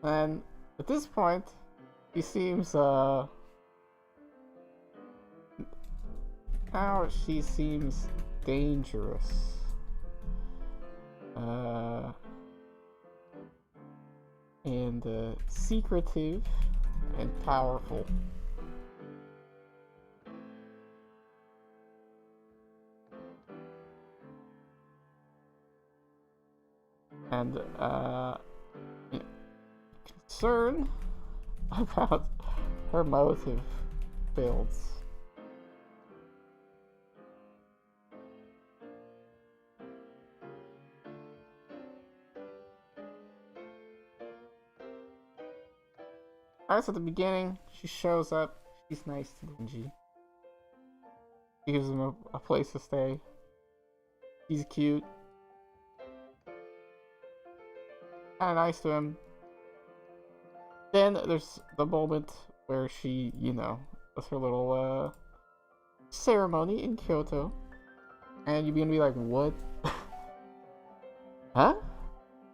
And at this point, she seems, now she seems dangerous. And secretive and powerful. and you know, concern about her motive builds. Alright, so at the beginning, she shows up. She's nice to Denji. She gives him a place to stay. He's cute. Kinda nice to him. Then there's the moment where she, does her little ceremony in Kyoto. And you're gonna be like, what? Huh?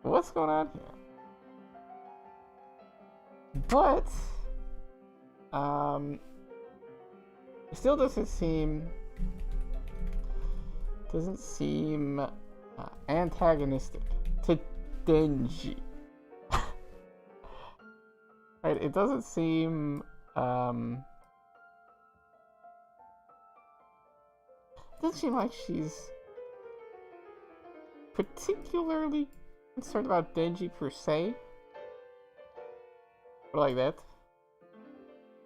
What's going on here? But, it still doesn't seem antagonistic to Denji. Right? It doesn't seem like she's particularly concerned about Denji per se. Or like that.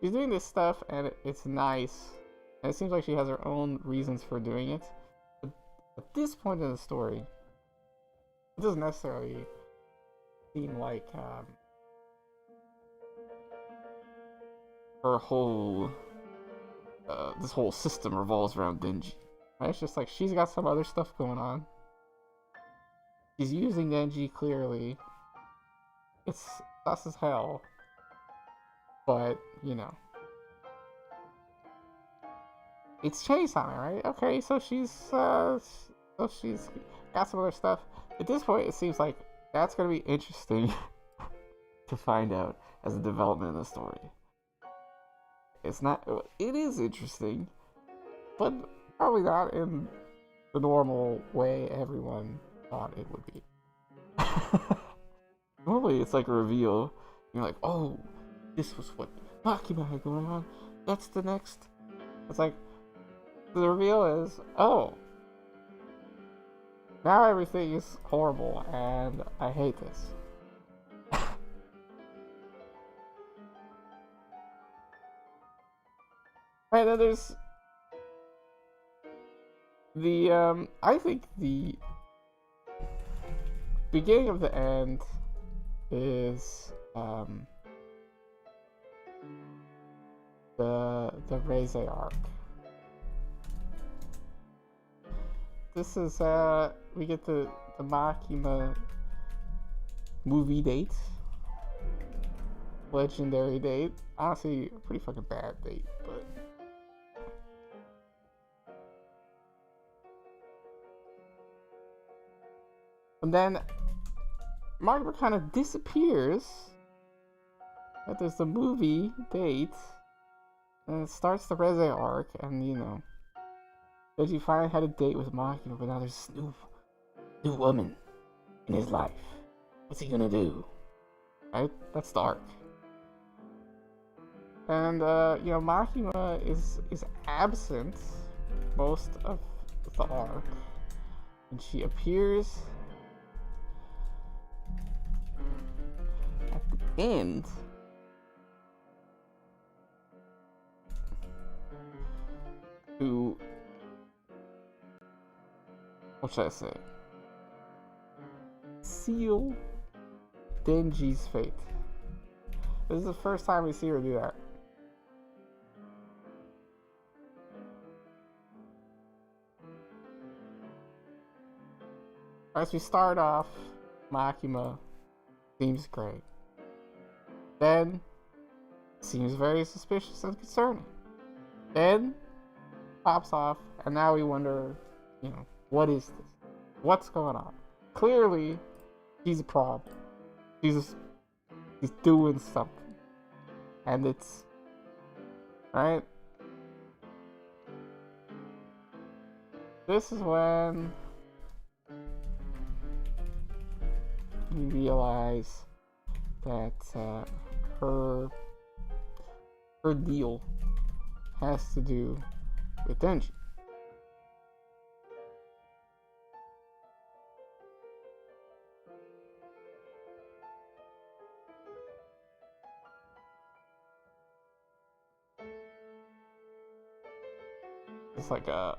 She's doing this stuff and it's nice. And it seems like she has her own reasons for doing it. But at this point in the story, it doesn't necessarily seem like her whole this whole system revolves around Denji. Right? It's just like she's got some other stuff going on. She's using Denji clearly. It's sus as hell. But, it's Chase-sama, right? Okay, so she's got some other stuff. At this point, it seems like that's gonna be interesting to find out as a development in the story. It is interesting, but probably not in the normal way everyone thought it would be. Normally, it's like a reveal. You're like, oh, this was what Makima had going on. That's the next. It's like, the reveal is, oh, now everything is horrible and I hate this. Right, then there's the, I think the beginning of the end is, the Reze arc. This is we get the Makima movie date, legendary date. Honestly, a pretty fucking bad date, but and then Makima kind of disappears. But there's the movie date. And it starts the Reze arc, and Denji finally had a date with Makima, but now there's this new woman in his life. What's he gonna do? Right? That's the arc. And Makima is absent most of the arc, and she appears at the end. To, what should I say? Seal Denji's fate. This is the first time we see her do that. As we start off, Makima seems great. Then, seems very suspicious and concerning. Then, pops off, and now we wonder, what is this? What's going on? Clearly, he's a problem. He's doing something. And it's, right? This is when you realize that her deal has to do with Denji. just like a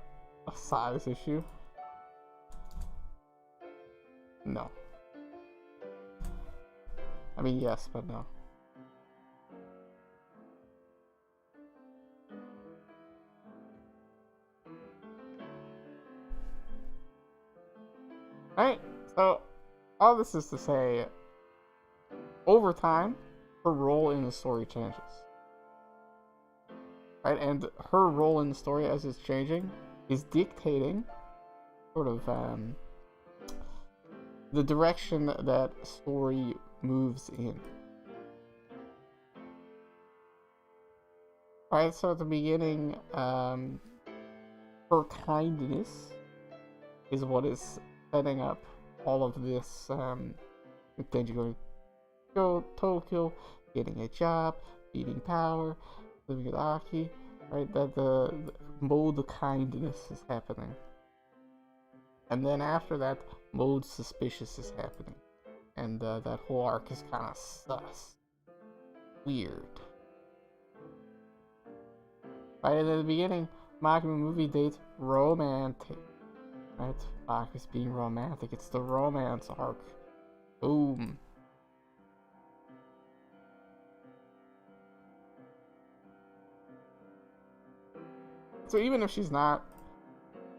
size issue? No. I mean, yes, but no. Alright, so all this is to say, over time, her role in the story changes. Right, and her role in the story as it's changing is dictating sort of the direction that story moves in. Right, so at the beginning, her kindness is what is setting up all of this. Then you go Tokyo, getting a job, beating power, living with Aki. Right, that the mode kindness is happening, and then after that, mode suspicious is happening, and that whole arc is kind of sus, weird. Right at the beginning, Makima movie date romantic. Right, Makima's being romantic. It's the romance arc. Boom. So even if she's not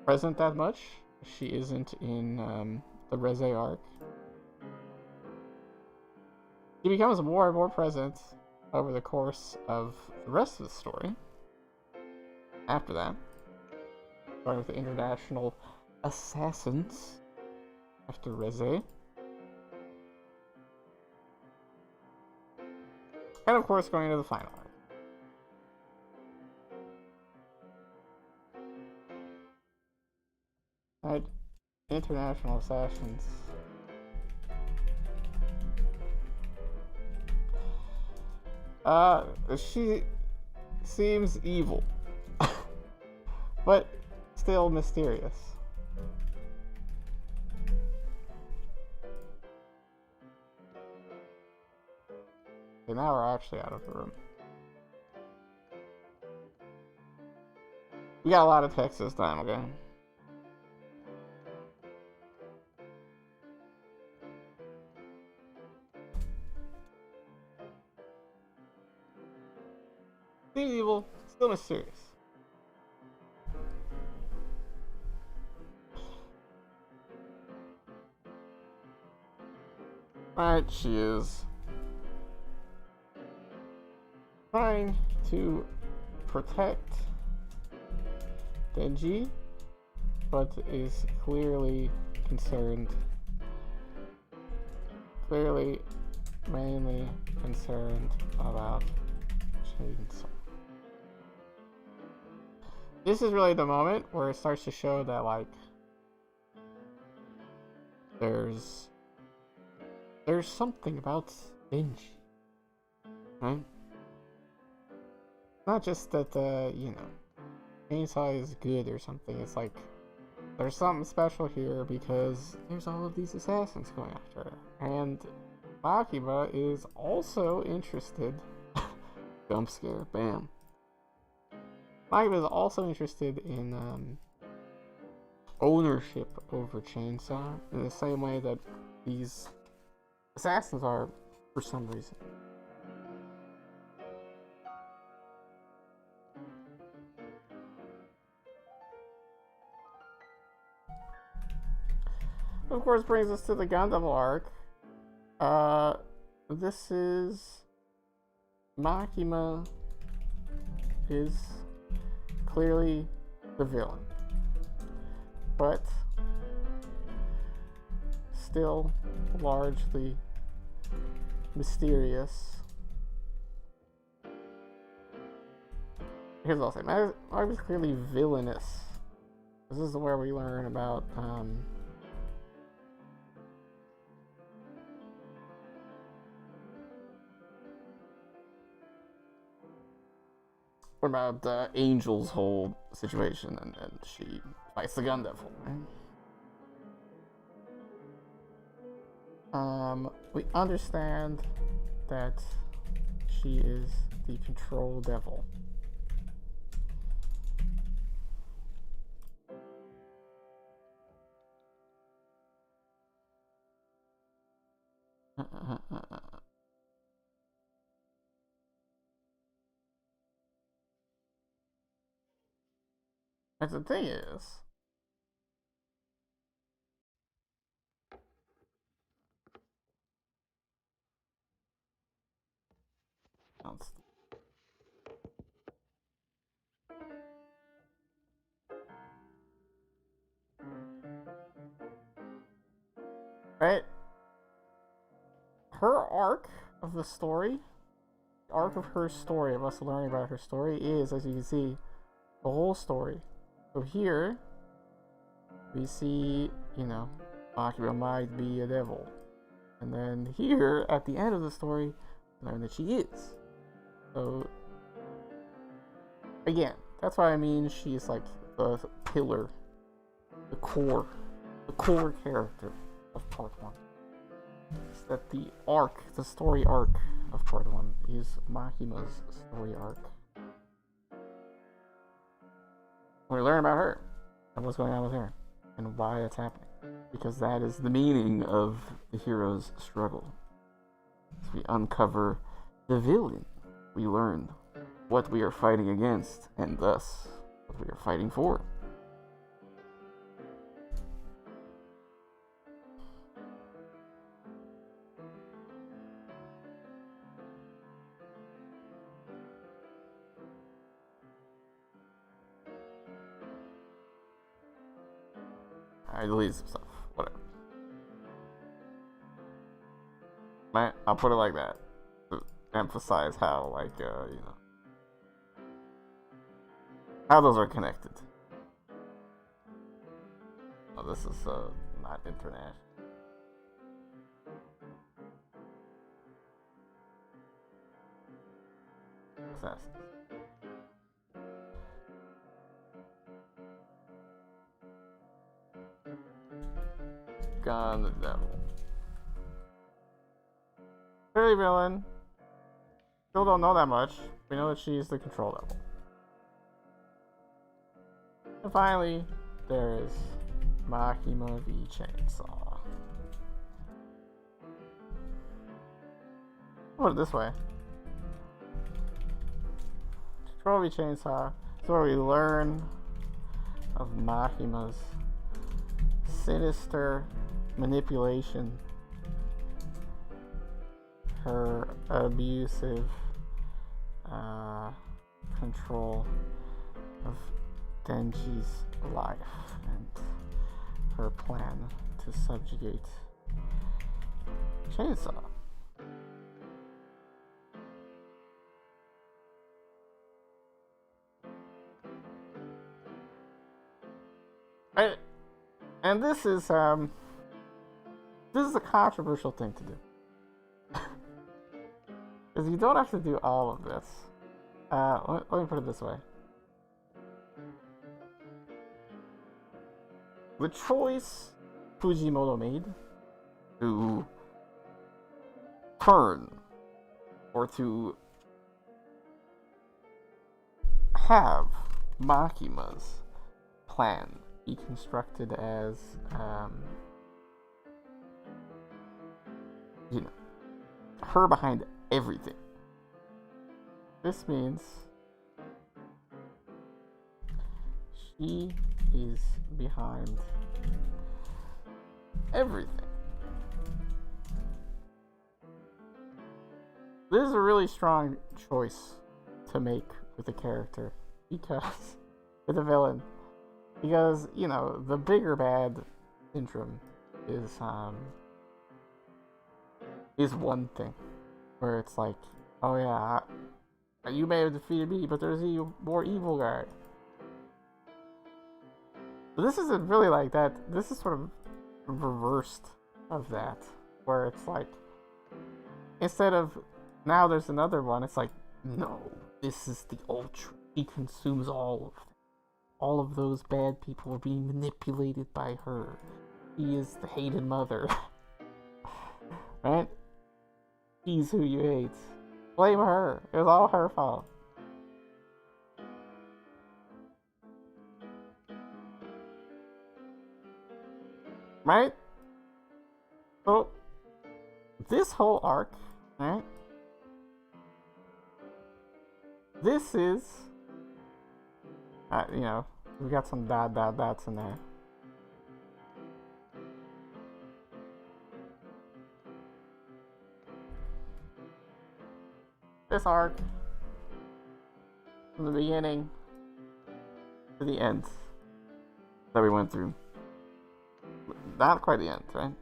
present that much, she isn't in the Reze arc. She becomes more and more present over the course of the rest of the story. After that, starting with the international assassins after Reze. And of course going into the final arc. Right, international assassins. She seems evil, but still mysterious. Okay, now we're actually out of the room. We got a lot of text this time, okay? Seems evil, still mysterious. Alright, she is trying to protect Denji, but is clearly concerned. Mainly concerned about Chainsaw. This is really the moment where it starts to show that, like, there's something about Denji, right? Not just that Chainsaw is good or something. It's like there's something special here because there's all of these assassins going after her, and Makima is also interested. Jump scare, bam. Makima is also interested in ownership over Chainsaw in the same way that these assassins are for some reason. Of course, brings us to the Gundam arc. This is Makima is clearly the villain, but still largely mysterious. Here's what I'll say: Makima's clearly villainous. This is where we learn about Angel's whole situation, and she fights the gun devil, right? We understand that she is the control devil. And the thing is, right? Her arc of the story, the arc of her story, of us learning about her story, is, as you can see, the whole story. So here, we see, Makima might be a devil. And then here, at the end of the story, we learn that she is. So, again, that's why I mean she's like the pillar, the core character of part one. It's that the arc, the story arc of part one is Makima's story arc. We learn about her and what's going on with her and why it's happening. Because that is the meaning of the hero's struggle. As we uncover the villain, we learn what we are fighting against and thus what we are fighting for. I deleted some stuff. Whatever. I'll put it like that. To emphasize how, how those are connected. Oh, this is, not international. Assassins. Gone the devil. Fairy villain. Still don't know that much. We know that she's the control devil. And finally, there is Makima v Chainsaw. Put it this way. Control v Chainsaw is where we learn of Makima's sinister manipulation, her abusive control of Denji's life, and her plan to subjugate Chainsaw. And this is a controversial thing to do. Because you don't have to do all of this. Let me put it this way. The choice Fujimoto made to turn or to have Makima's plan be constructed as, her behind everything. This means she is behind everything. This is a really strong choice to make with a character, because with a villain, because the bigger bad syndrome is one thing where it's like, oh yeah, you may have defeated me, but there's a more evil guy. But this isn't really like that. This is sort of reversed of that, where it's like, instead of now there's another one, it's like, no, this is the ultra. He consumes all of them. All of those bad people are being manipulated by her. She is the hated mother. Right? She's who you hate. Blame her. It was all her fault. Right? So, this whole arc, right? This is, you know, we got some dots in there. This arc, from the beginning to the end that we went through. Not quite the end, right?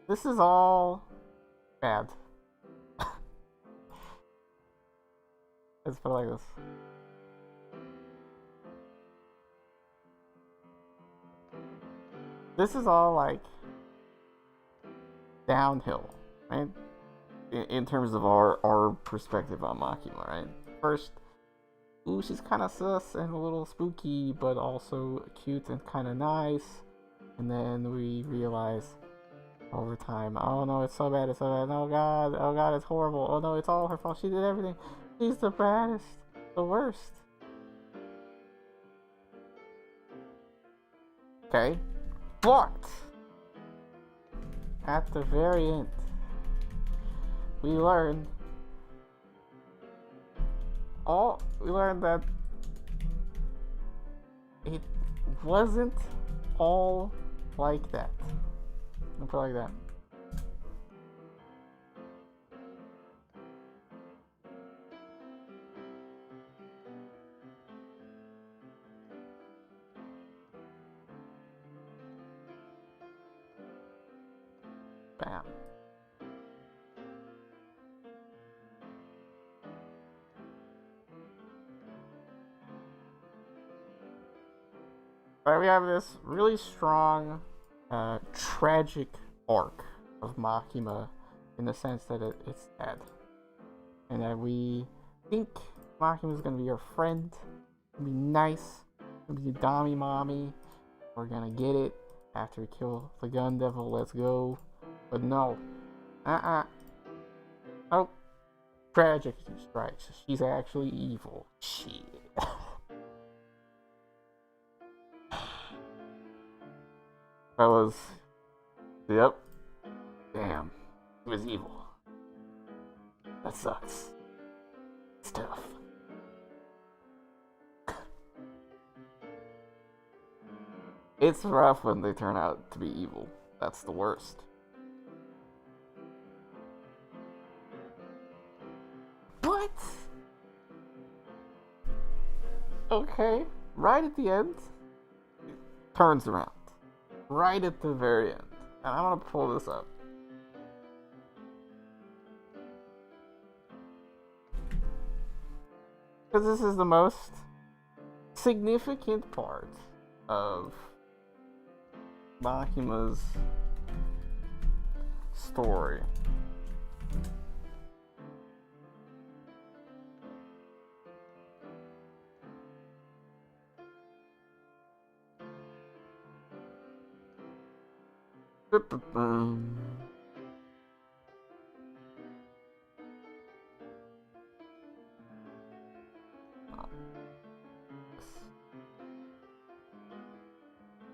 This is all bad. Let's put it like this. This is all like downhill, right? In terms of our perspective on Makima, right? First, ooh, she's kind of sus and a little spooky, but also cute and kind of nice. And then we realize over time, oh no, it's so bad, oh god, it's horrible, oh no, it's all her fault, she did everything, she's the baddest, the worst. Okay, but at the very end, we learned that it wasn't all like that. I'll put it like that. Bam. Right, we have this really strong, tragic arc of Makima in the sense that it's sad. And that we think Makima's gonna be our friend, gonna be nice, gonna be a Dami mommy. We're gonna get it after we kill the gun devil, let's go. But no. Oh. Tragedy strikes. She's actually evil. Shit. Fellas. Yep. Damn. He was evil. That sucks. It's tough. It's rough when they turn out to be evil. That's the worst. But okay, right at the end, it turns around. Right at the very end. And I'm gonna pull this up. Because this is the most significant part of Makima's story.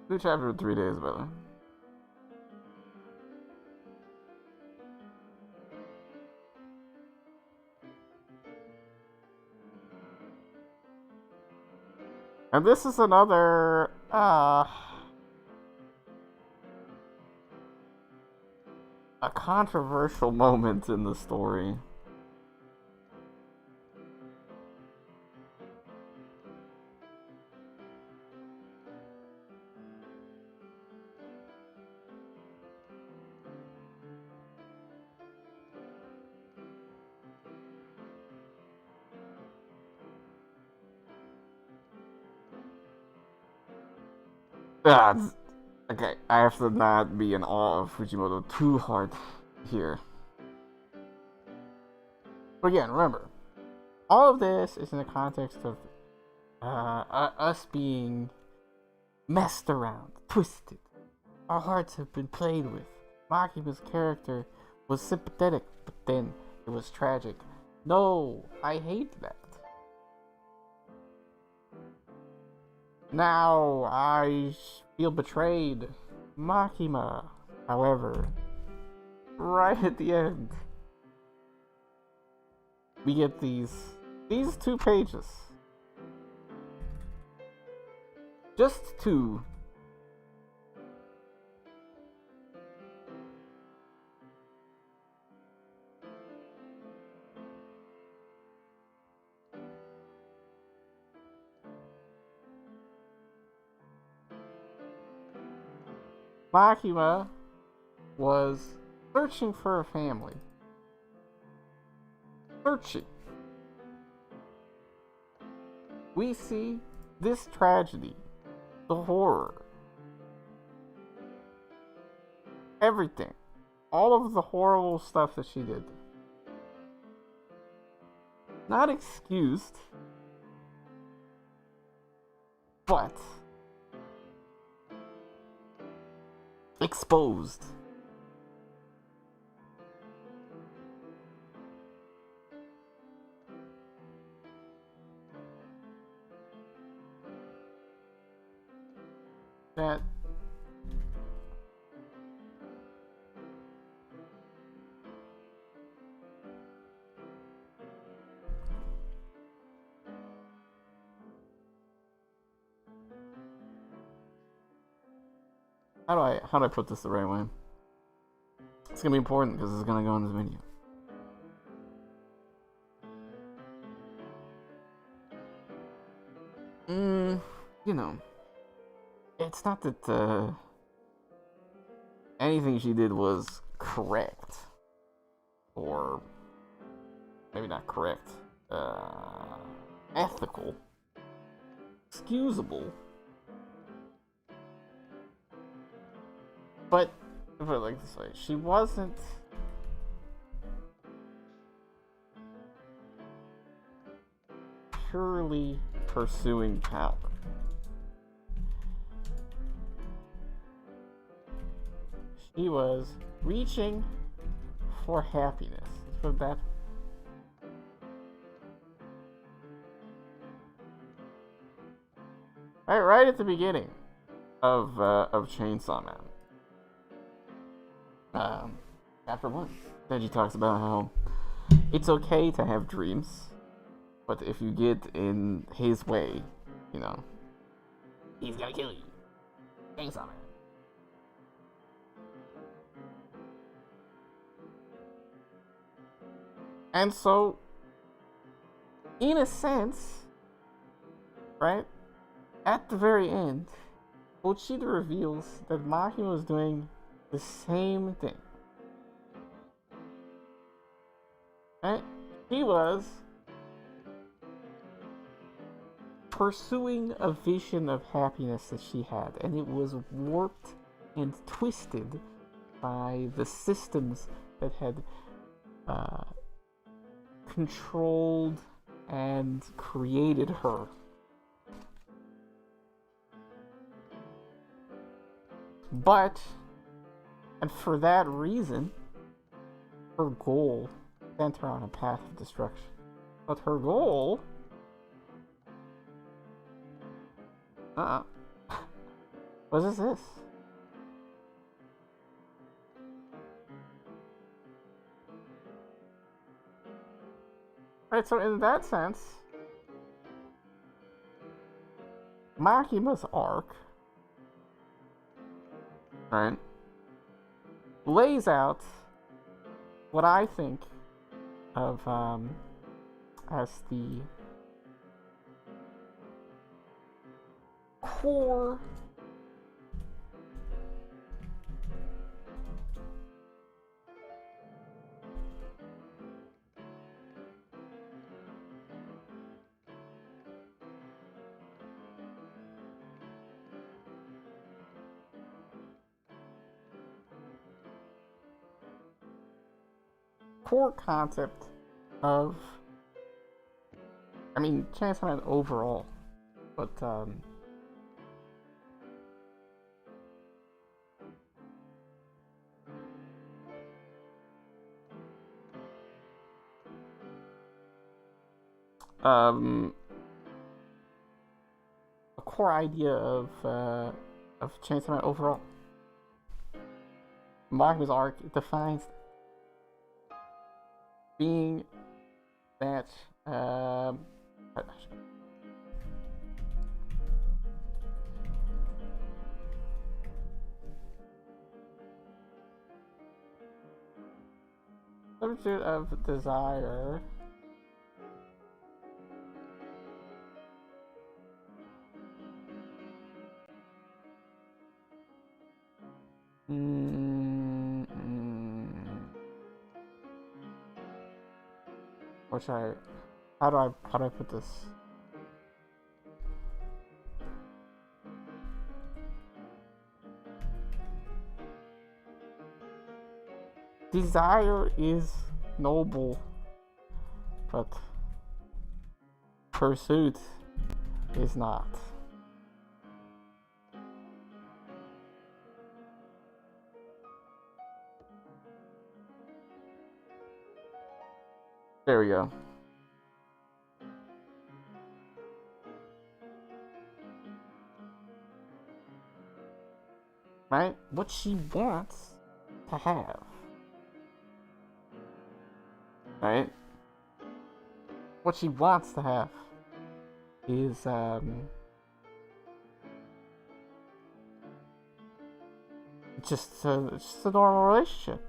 New chapter in 3 days, by the way. And this is another a controversial moment in the story. Okay, I have to not be in awe of Fujimoto too hard here. But again, remember, all of this is in the context of us being messed around, twisted. Our hearts have been played with. Makima's character was sympathetic, but then it was tragic. No, I hate that. Now I feel betrayed. Makima, however, right at the end, we get these 2 pages. Just 2. Makima was searching for a family. Searching. We see this tragedy, the horror, everything, all of the horrible stuff that she did. Not excused, but exposed. That how do I put this the right way? It's gonna be important because it's gonna go in this video. You know, it's not that anything she did was correct, or maybe not correct, ethical, excusable. But put it like this way, she wasn't purely pursuing power. She was reaching for happiness. Let's put that. Right at the beginning of Chainsaw Man. Chapter 1. Denji talks about how it's okay to have dreams, but if you get in his way, you know, he's gonna kill you. Chainsaw Man. And so, in a sense, right, at the very end, Ochida reveals that Makima was doing the same thing. Right? He was pursuing a vision of happiness that she had, and it was warped and twisted by the systems that had controlled and created her. But, and for that reason, her goal sent her on a path of destruction. But her goal... What is this? Right, so in that sense, Makima's arc, right, lays out what I think of as the core concept of, I mean, Chainsaw Man overall, but a core idea of Chainsaw Man overall. Makima's arc defines being that pursuit of desire. Or should I? How do I put this? Desire is noble, but pursuit is not. There we go. Right? What she wants to have. Right? What she wants to have is just a normal relationship.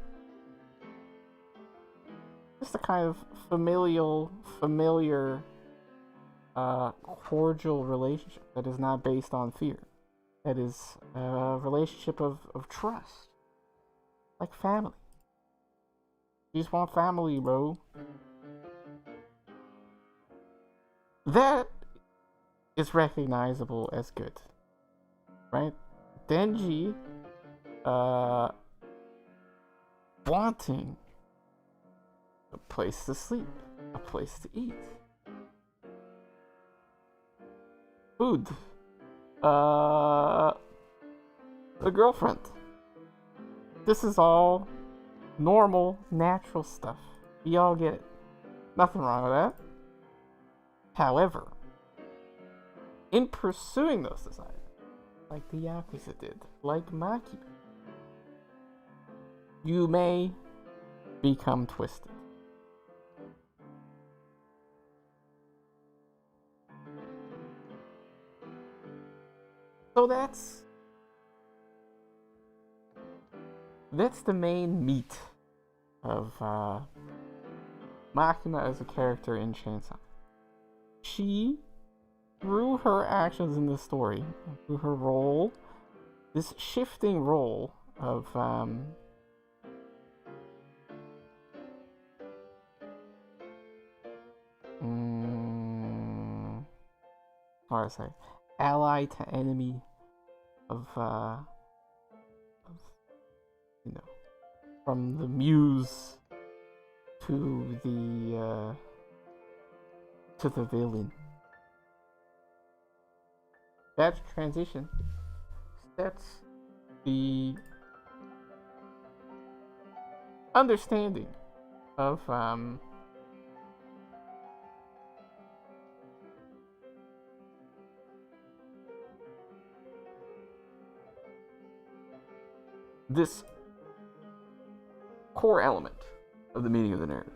Just a kind of familiar, cordial relationship that is not based on fear. That is a relationship of trust. Like family. You just want family, bro. That is recognizable as good. Right? Denji, wanting a place to sleep, a place to eat, food, a girlfriend. This is all normal, natural stuff. We all get it. Nothing wrong with that. However, in pursuing those desires, like the Yakuza did, like Makima, you may become twisted. So that's the main meat of Makima as a character in Chainsaw. She, through her actions in the story, through her role, this shifting role of how do I say, ally to enemy, of you know, from the muse to the villain. That transition sets the understanding of this core element of the meaning of the narrative.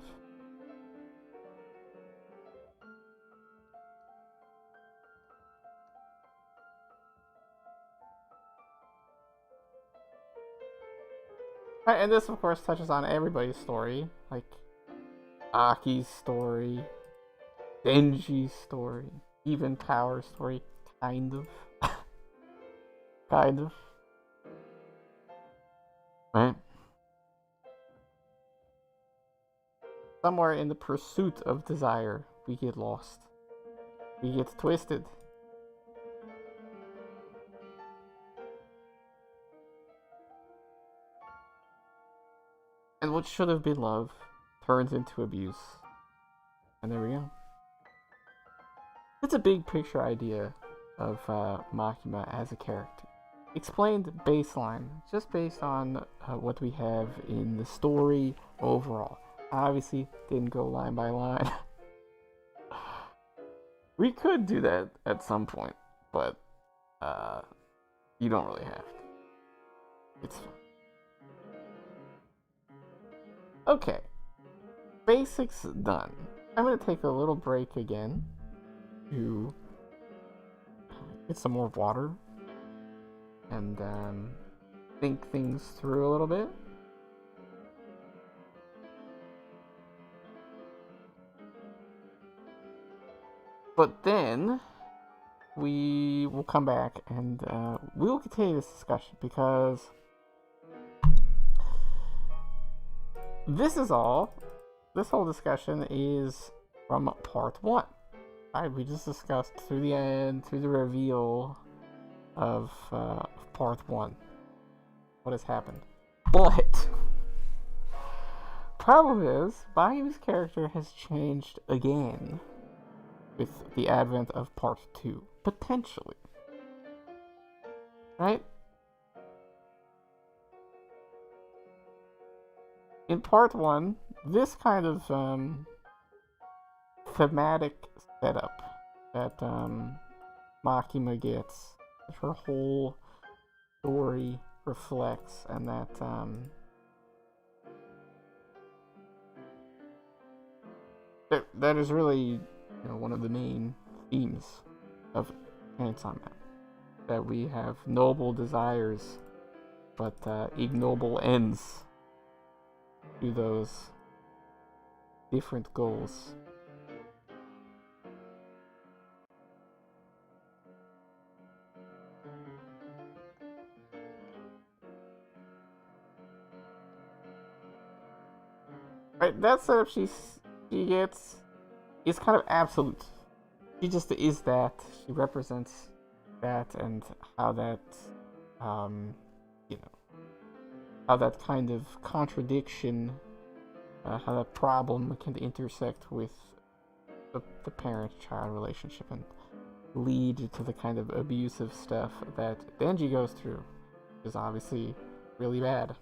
Right, and this, of course, touches on everybody's story, like Aki's story, Denji's story, even Power's story, kind of. Kind of. Right? Somewhere in the pursuit of desire, we get lost. We get twisted. And what should have been love turns into abuse. And there we go. It's a big picture idea of Makima as a character. Explained baseline, just based on what we have in the story overall. Obviously, didn't go line by line. We could do that at some point, but you don't really have to. It's fine. Okay. basics done. I'm gonna take a little break again to get some more water and think things through a little bit. But then we will come back and we will continue this discussion because this whole discussion is from part 1. Right, we just discussed through the end, through the reveal of part 1, what has happened. But problem is, Bayu's character has changed again with the advent of part 2, potentially. Right? In part 1, this kind of thematic setup that Makima gets, that her whole story reflects, and that that is really, one of the main themes of Chainsaw Man. That we have noble desires, but ignoble ends to those different goals. Right, that setup she gets is kind of absolute. She just is that. She represents that, and how that, how that kind of contradiction, how that problem can intersect with the parent-child relationship and lead to the kind of abusive stuff that Denji goes through, which is obviously really bad.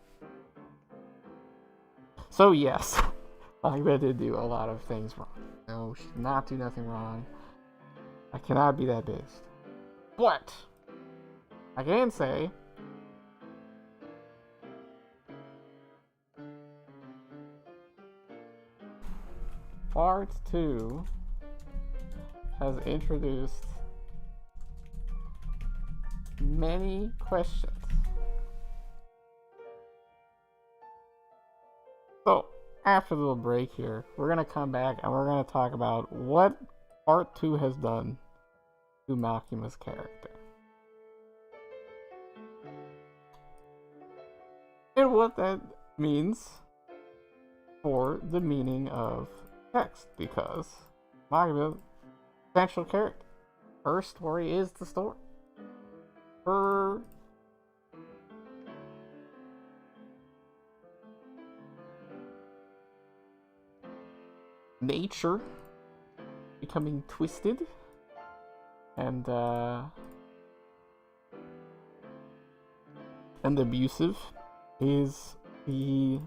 So yes, Makima did do a lot of things wrong. No, she did not do nothing wrong. I cannot be that based. But I can say part 2 has introduced many questions. So, after the little break here, we're going to come back and we're going to talk about what part 2 has done to Makima's character. And what that means for the meaning of text, because Makima, essential character. Her story is the story. Her nature becoming twisted and abusive is the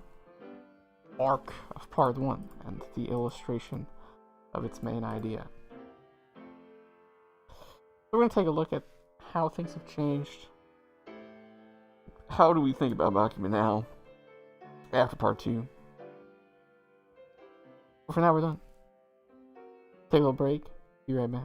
arc of part 1 and the illustration of its main idea. We're going to take a look at how things have changed. How do we think about Makima now after part 2? But for now, we're done. Take a little break. Be right back.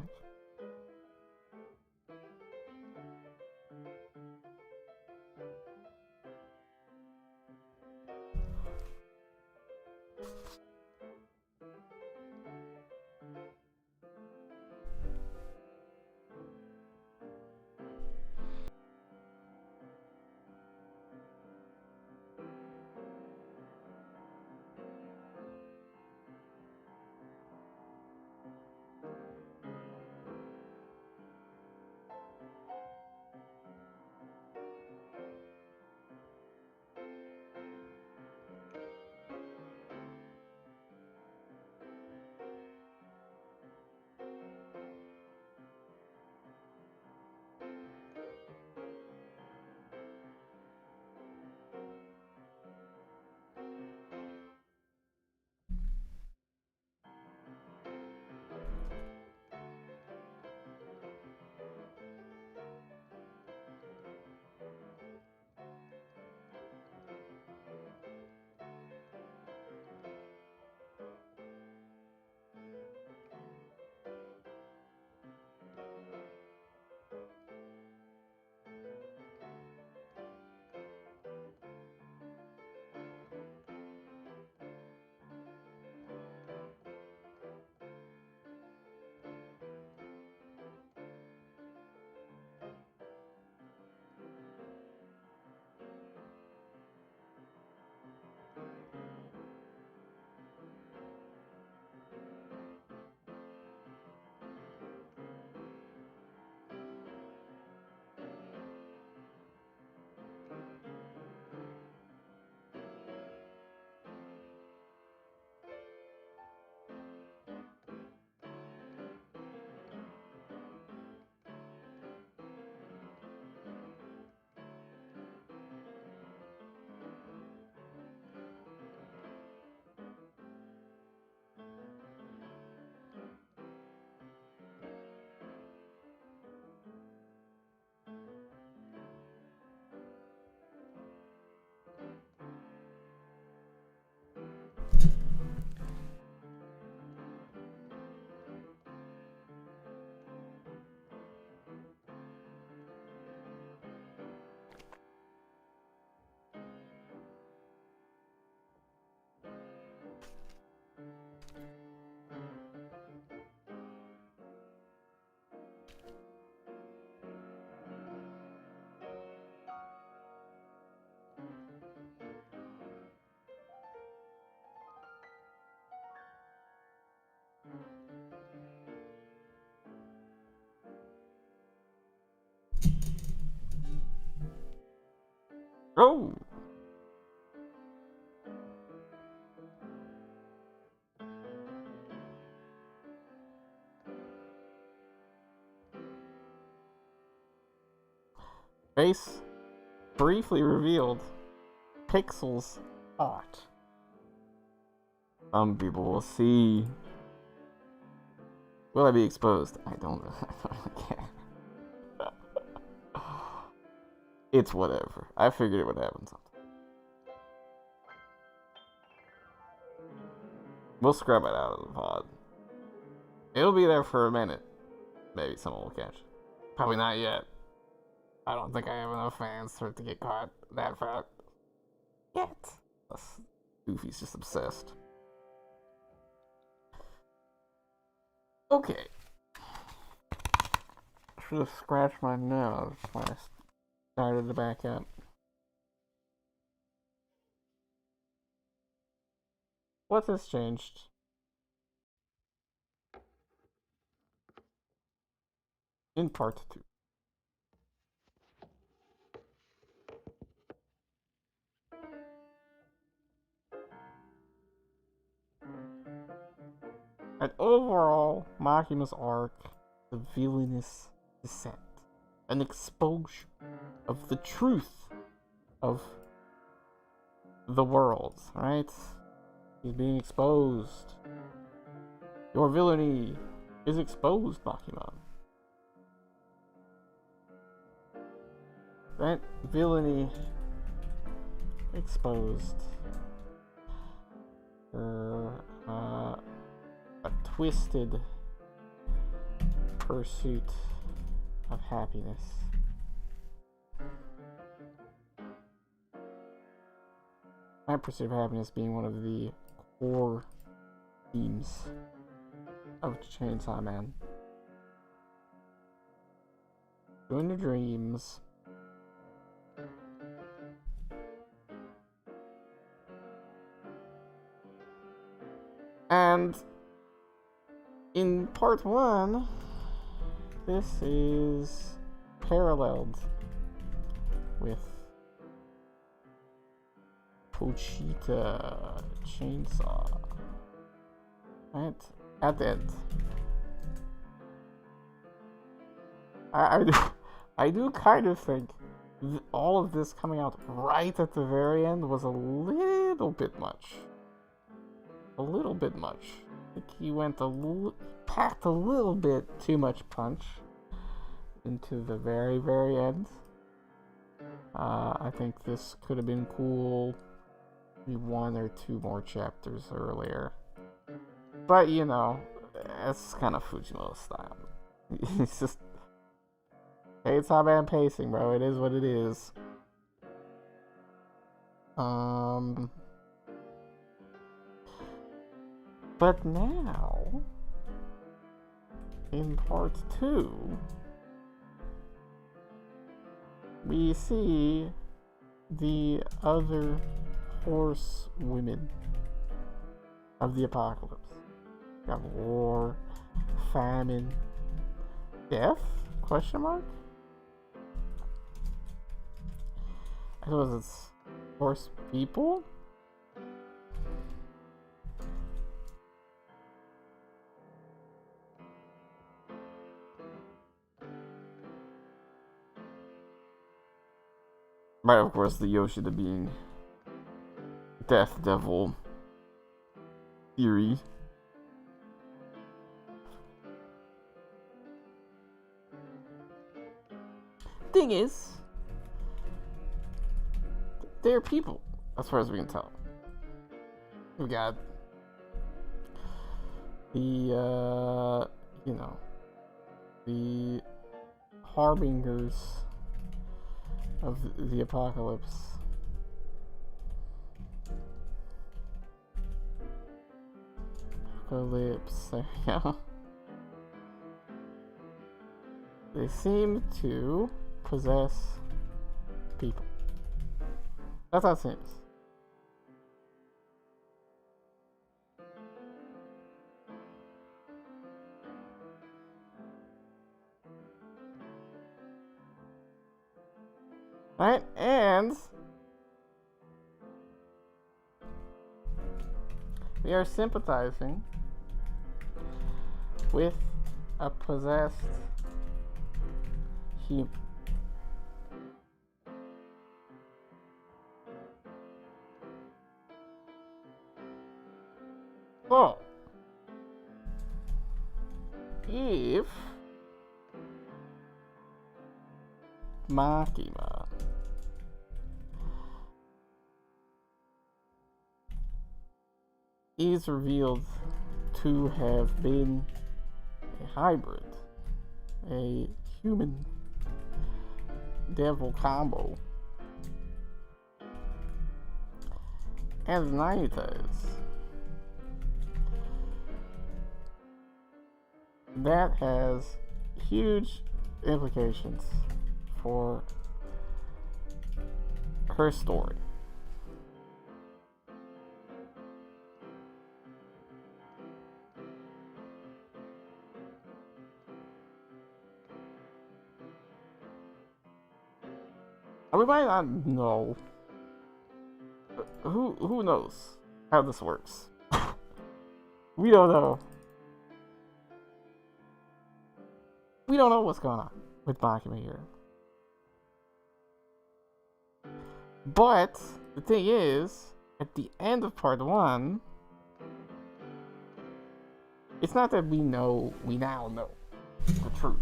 Oh! Face briefly revealed. Pixels hot. Some people will see. Will I be exposed? I don't really care. It's whatever. I figured it would happen sometime. We'll scrub it out of the pod. It'll be there for a minute. Maybe someone will catch it. Probably not yet. I don't think I have enough fans for it to get caught that fast. Yet. Goofy's just obsessed. Okay. Should have scratched my nose when I started to back up. What has changed? In part 2. And overall, Makima's arc, the villainous descent, an exposure of the truth of the world, right? He's being exposed. Your villainy is exposed, Makima. That villainy exposed. A twisted pursuit of happiness. My pursuit of happiness being one of the core themes of Chainsaw Man. Doing your dreams. And in part 1, this is paralleled with Pochita Chainsaw. Right? At the end. I do kind of think all of this coming out right at the very end was a little bit much. A little bit much. I think he went packed a little bit too much punch into the very, very end. I think this could have been cool maybe 1 or 2 more chapters earlier. But, you know, it's kind of Fujimoto's style. It's just Chainsaw Man pacing, bro. It is what it is. But now, in part 2, we see the other horsewomen of the apocalypse. We have war, famine, death? Question mark? I suppose it's horse people? Right, of course, the Yoshida being Death Devil theory. Thing is, they're people, as far as we can tell. We got the, the harbingers of the apocalypse. Apocalypse, there we go. They seem to possess people. That's how it seems. Right, and they are sympathizing with a possessed human. So, if Makima is revealed to have been a hybrid, a human devil combo, as Naita is, that has huge implications for her story. We might not know. Who knows how this works? We don't know. We don't know what's going on with Makima here. But the thing is, at the end of part 1, it's not that we now know the truth,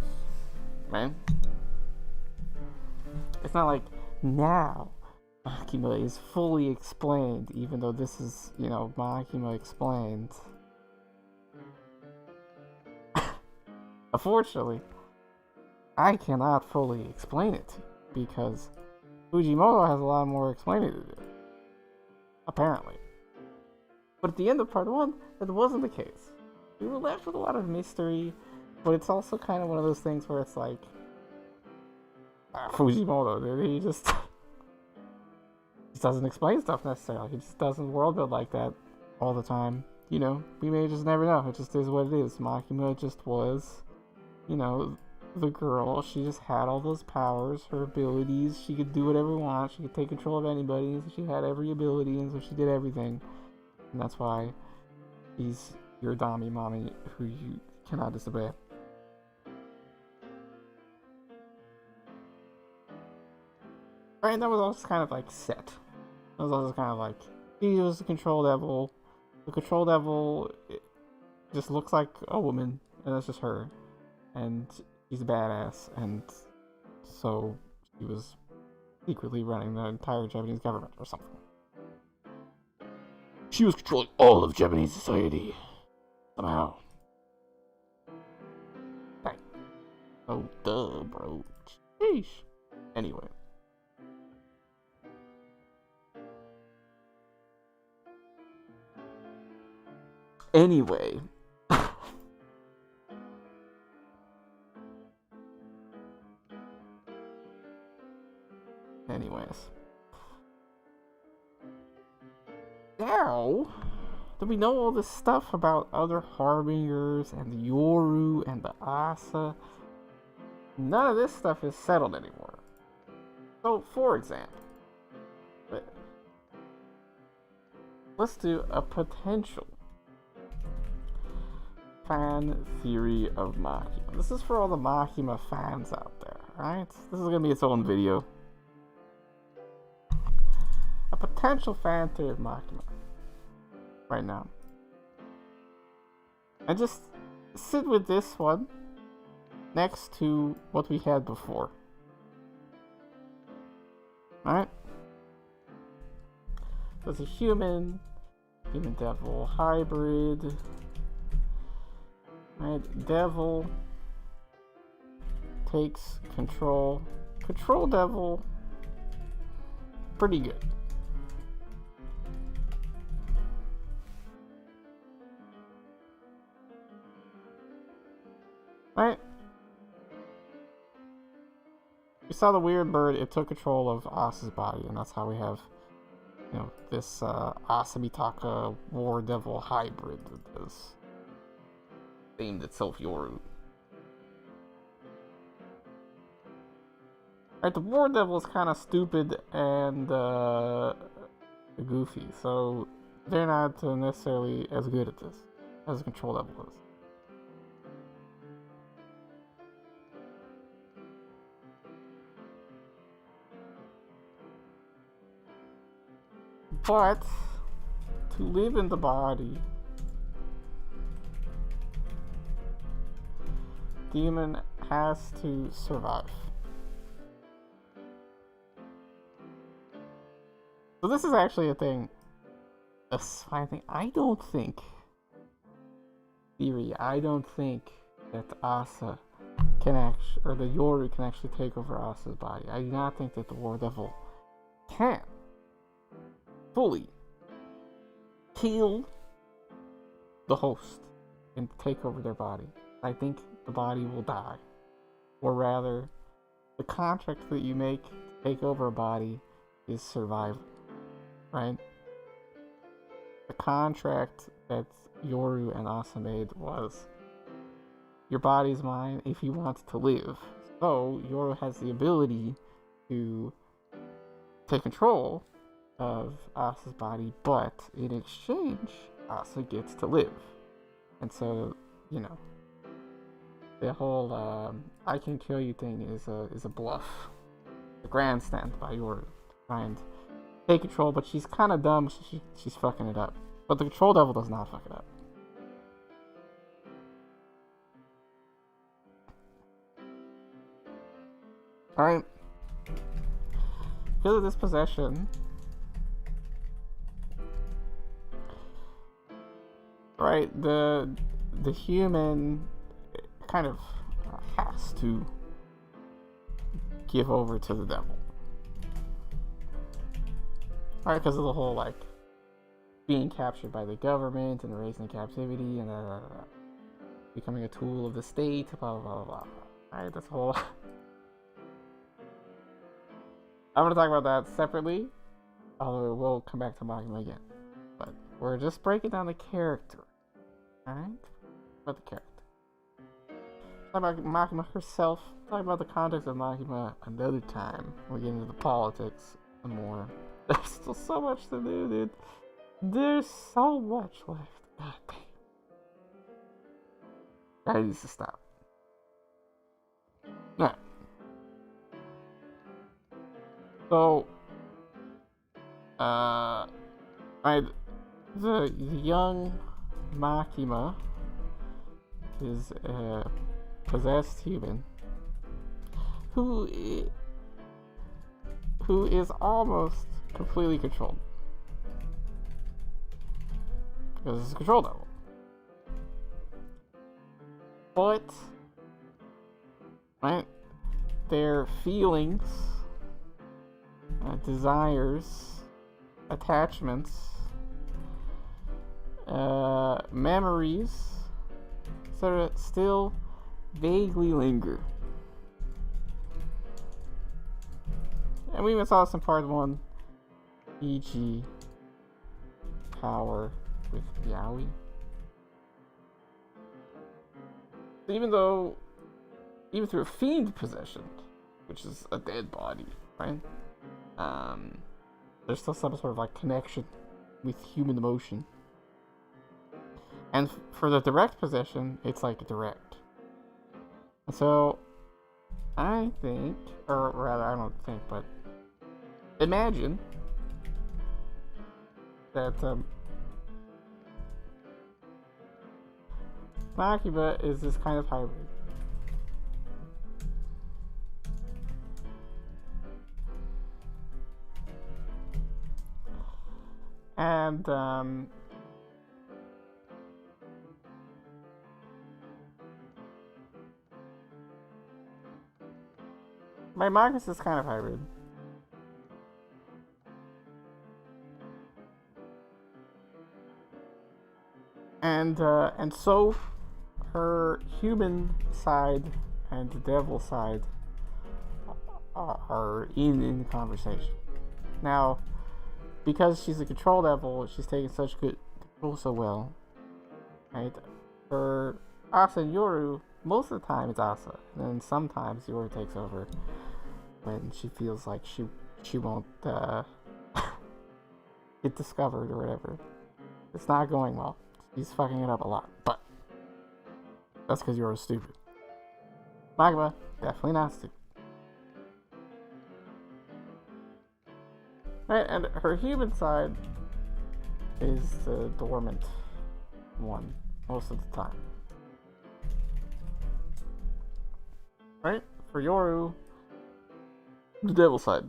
right? It's not like now Makima is fully explained, even though this is, Makima explained. Unfortunately, I cannot fully explain it because Fujimoto has a lot more explaining to do, apparently. But at the end of part 1, that wasn't the case. We were left with a lot of mystery, but it's also kind of one of those things where it's like, Fujimoto, dude, he just doesn't explain stuff necessarily. He just doesn't world build like that all the time. We may just never know. It just is what it is. Makima just was, the girl. She just had all those powers, her abilities. She could do whatever she wanted. She could take control of anybody. So she had every ability, and so she did everything. And that's why he's your Dami mommy who you cannot disobey. Right, that was also kind of like set. That was also kind of like, he was the control devil. The control devil just looks like a woman, and that's just her. And she's a badass, and so she was secretly running the entire Japanese government or something. She was controlling all of Japanese society. Somehow. Right. Oh, duh, bro. Sheesh. Anyway. Anyways. Now that we know all this stuff about other harbingers and the Yoru and the Asa, none of this stuff is settled anymore. So, for example, let's do a potential fan theory of Makima. This is for all the Makima fans out there, right? This is gonna be its own video. A potential fan theory of Makima right now. And just sit with this one next to what we had before. Alright? So it's a human devil hybrid. Right? Devil takes control. Control devil, pretty good. Right? We saw the weird bird, it took control of Asa's body, and that's how we have, this Asamitaka War Devil hybrid that is named itself Yoru. Right, the War Devil is kind of stupid and goofy, so they're not necessarily as good at this as a control devil is. But to live in the body, demon has to survive. So this is actually a thing. A fine thing. I don't think that Asa can actually, or the Yoru can actually take over Asa's body. I do not think that the War Devil can fully kill the host and take over their body. I think the body will die. Or rather, the contract that you make to take over a body is survival. Right? The contract that Yoru and Asa made was your body's mine if you want to live. So Yoru has the ability to take control of Asa's body, but in exchange, Asa gets to live. And so, you know, the whole I can kill you thing is a bluff. A grandstand by Yoru to try and take control, but she's kind of dumb, so she's fucking it up. But the control devil does not fuck it up. Alright. Because of this possession, right, the human kind of has to give over to the devil. Alright, because of the whole, like, being captured by the government and raised in captivity and becoming a tool of the state, blah, blah, blah, blah. Alright, that's whole... I'm going to talk about that separately, although we'll come back to Makima again. But we're just breaking down the character. Alright? About the character. Talk about Makima herself. Talk about the context of Makima another time. We'll get into the politics some more. There's still so much to do, dude. There's so much left. God damn. That needs to stop. Alright. So, the young Makima is a possessed human who is almost completely controlled. Because it's a control devil. But, right, their feelings, desires, attachments, memories, etc., still vaguely linger. And we even saw this in part 1, e.g. power with Yaoi. Even through a fiend possession, which is a dead body, right? There's still some sort of like connection with human emotion. And for the direct possession, it's like direct. And so, I think, or rather, I don't think, but imagine that Makima is this kind of hybrid. And my Marcus is kind of hybrid. And so her human side and the devil side are in the conversation. Now, because she's a control devil, she's taking such good control so well, right? For Asa and Yoru, most of the time it's Asa, and then sometimes Yoru takes over when she feels like she won't get discovered or whatever. It's not going well. He's fucking it up a lot, but that's because you're stupid. Makima, definitely not stupid. Right, and her human side is the dormant one most of the time. Right? For Yoru, the devil side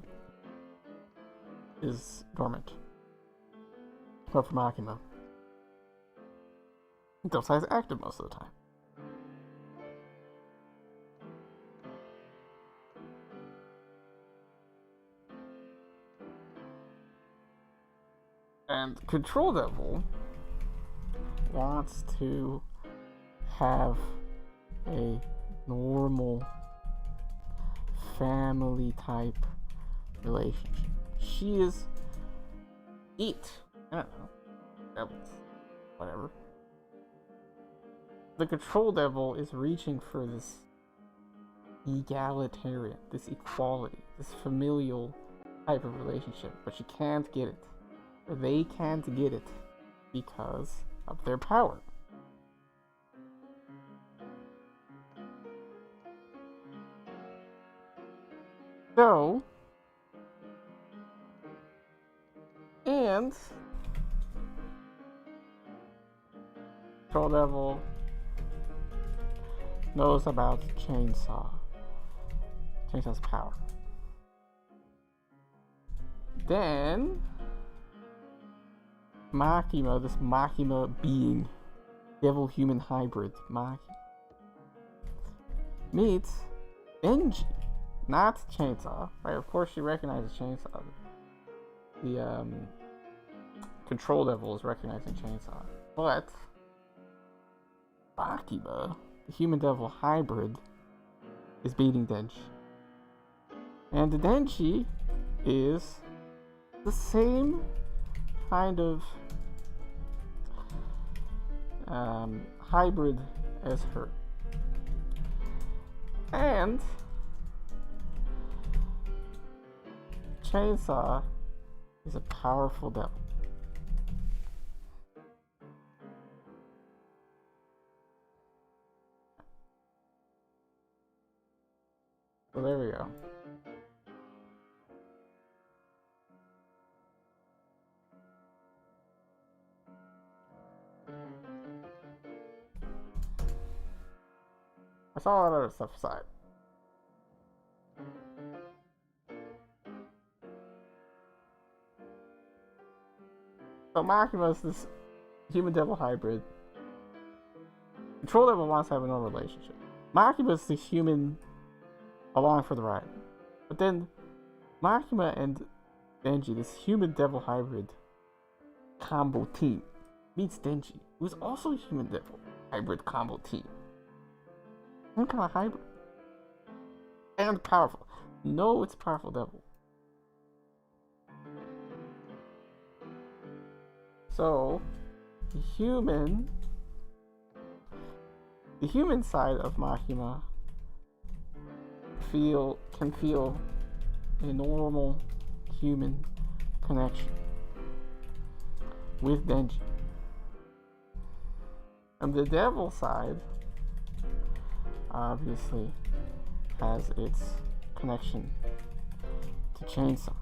is dormant. But for Makima, the devil side is active most of the time. And Control Devil wants to have a normal family type relationship. She is I don't know. Devils. Whatever. The Control Devil is reaching for this egalitarian, this equality, this familial type of relationship, but she can't get it. They can't get it because of their power. So, and Control Devil knows about Chainsaw's power. Then Makima, this Makima being, devil-human hybrid Makima, meets Denji, not Chainsaw, right? Of course she recognizes Chainsaw. The Control Devil is recognizing Chainsaw. But Makima, the human devil hybrid, is beating Denji. And the Denji is the same kind of hybrid as her. And Chainsaw is a powerful devil. So there we go. I saw a lot of other stuff aside. So Makima's this human devil hybrid. Control Devil wants to have a normal relationship. Makima's the human along for the ride. But then Makima and Denji, this human devil hybrid combo team, meets Denji, who is also a human devil hybrid combo team. What kind of hybrid? And powerful. No, it's powerful devil. So, the human side of Makima can feel a normal human connection with Denji. And the devil side obviously has its connection to Chainsaw.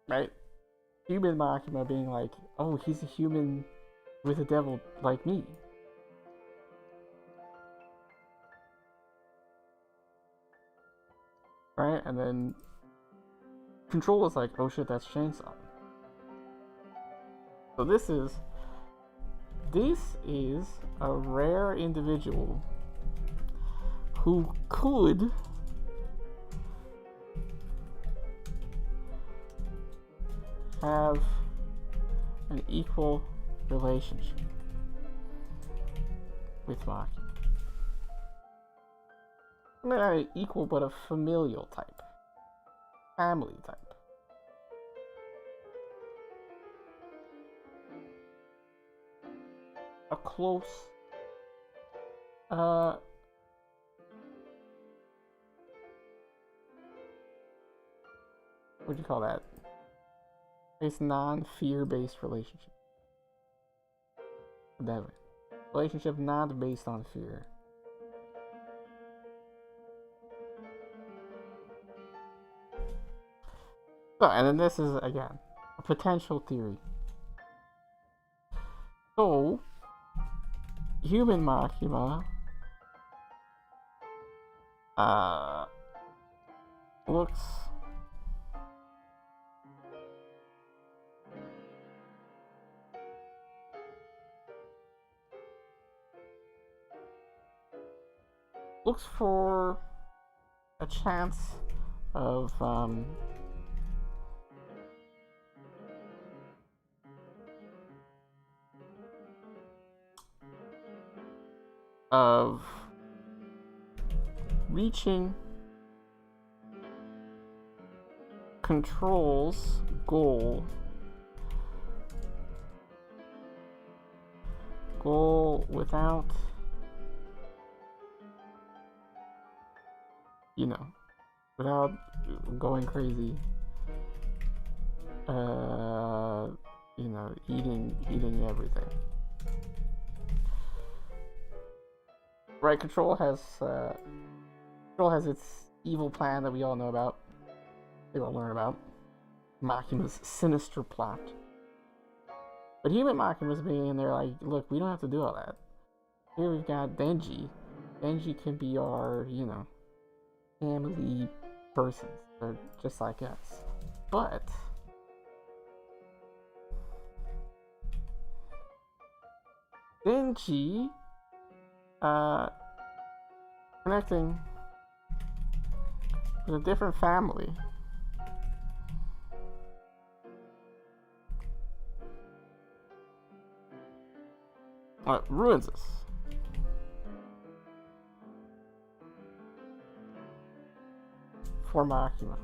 Right? Human Makima being like, oh, he's a human with a devil like me. Right? And then Control is like, oh shit, that's Chainsaw. So this is a rare individual who could have an equal relationship with Maki. I mean, not an equal, but a familial type. Family type. A close, what do you call that? It's non-fear based relationship. That relationship not based on fear. So, and then this is again a potential theory. So, human Makima looks for a chance of reaching Control's goal without, you know, without going crazy, you know, eating everything. Right, Control has its evil plan that we all know about. They all learn about Makima's sinister plot. But human Makima's being in there like, look, we don't have to do all that. Here we've got Denji. Denji can be our, you know, family persons. They're just like us. But Denji connecting with a different family ruins us. For Makima.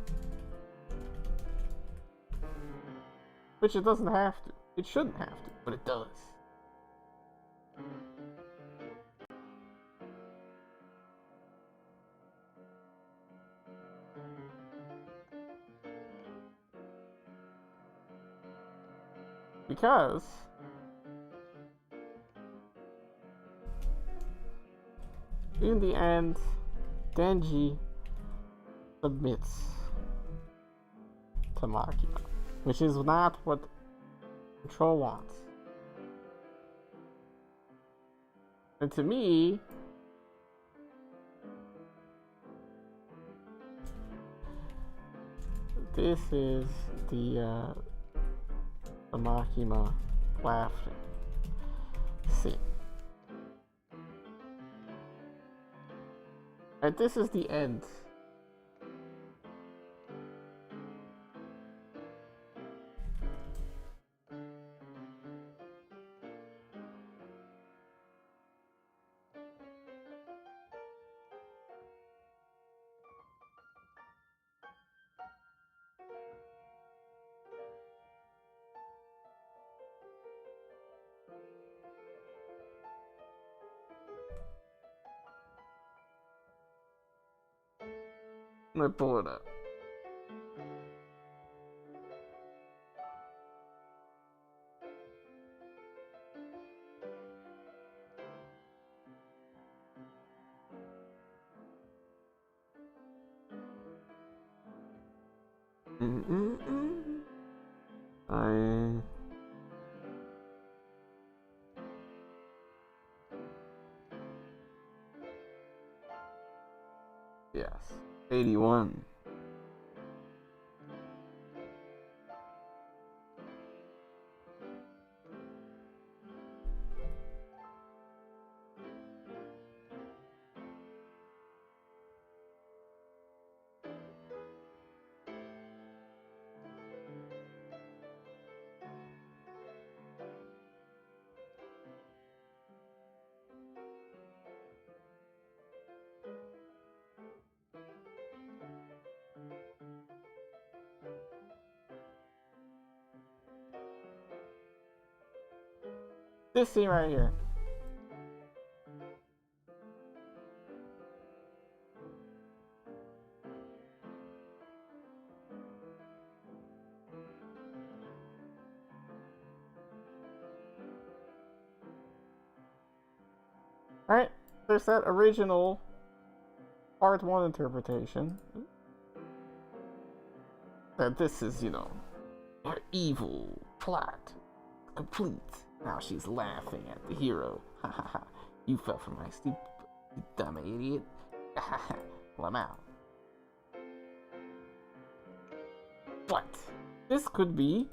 Which it doesn't have to. It shouldn't have to, but it does. Because in the end, Denji submits to Makima, which is not what Control wants. And to me, this is the Makima laughing scene. And this is the end. Let me pull it up. Yes, 81. This scene right here. there's that original part 1 interpretation that this is, her evil plot complete. Now she's laughing at the hero. Ha ha ha. You fell for my stupid, dumb idiot. Ha ha. Well, I'm out. But this could be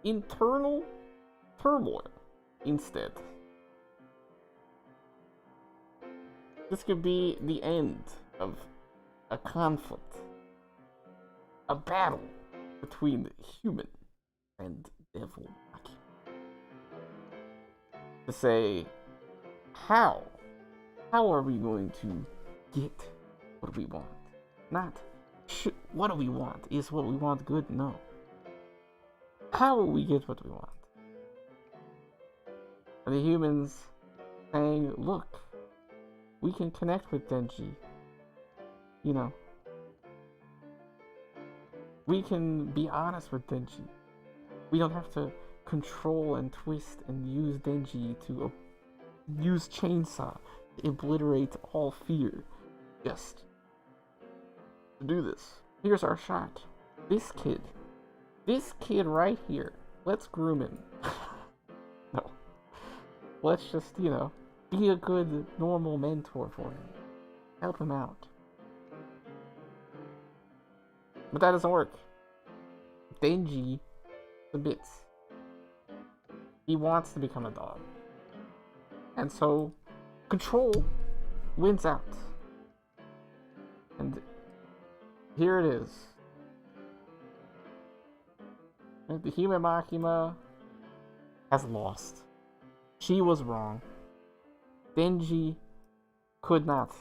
internal turmoil instead. This could be the end of a conflict, a battle between the human and devil. To say, how are we going to get what we want? Not what do we want? Is what we want good? No. How will we get what we want? Are the humans saying, look, we can connect with Denji. We can be honest with Denji. We don't have to control and twist and use Denji to use chainsaw to obliterate all fear. Just to do this. Here's our shot. This kid right here. Let's groom him. No. Let's just, be a good, normal mentor for him. Help him out. But that doesn't work. Denji submits. He wants to become a dog. And so, control wins out. And here it is. And the human Makima has lost. She was wrong. Denji could not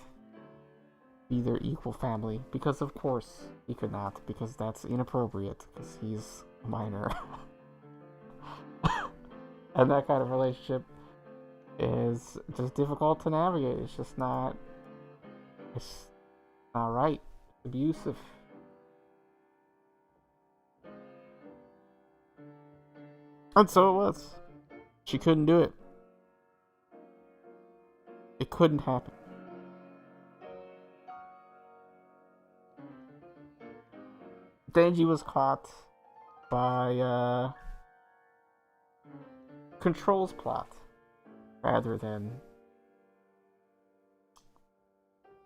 be their equal family, because of course he could not, because that's inappropriate, because he's a minor. And that kind of relationship is just difficult to navigate. It's not right. It's abusive. And so it was. She couldn't do it. It couldn't happen. Denji was caught by Control's plot rather than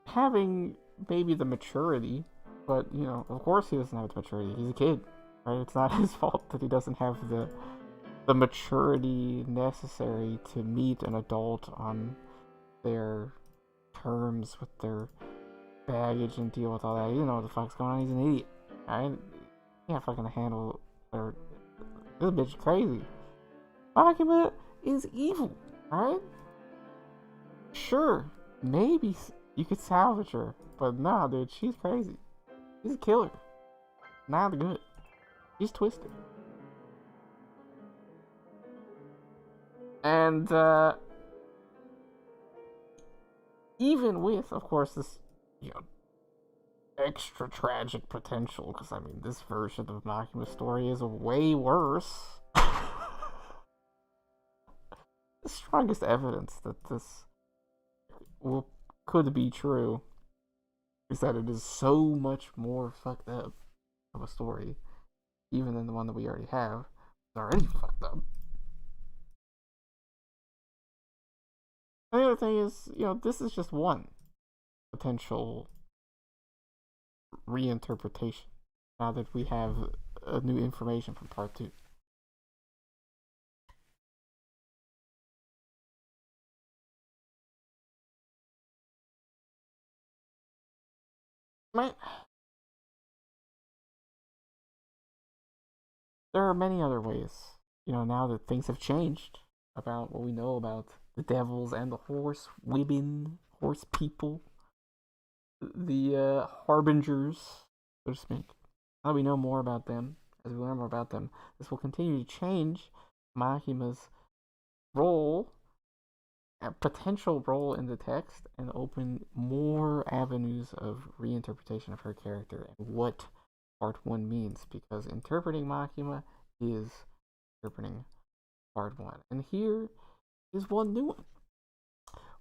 having maybe the maturity, but of course he doesn't have the maturity. He's a kid, right? It's not his fault that he doesn't have the maturity necessary to meet an adult on their terms with their baggage and deal with all that. He doesn't know what the fuck's going on. He's an idiot, right? He can't fucking handle or this bitch is crazy. Makima is evil, right? Sure, maybe you could salvage her, but nah, dude, she's crazy. She's a killer. Not good. She's twisted. And even with, of course, this extra tragic potential, because I mean, this version of Makima's story is way worse. The strongest evidence that this could be true is that it is so much more fucked up of a story, even than the one that we already have. It's already fucked up. And the other thing is, this is just one potential reinterpretation now that we have new information from part 2. Right? There are many other ways, now that things have changed about what we know about the devils and the horse women, horse people, the harbingers, so to speak. Now we know more about them, as we learn more about them, this will continue to change Makima's role, a potential role in the text, and open more avenues of reinterpretation of her character and what part 1 means, because interpreting Makima is interpreting part 1. And here is one new one.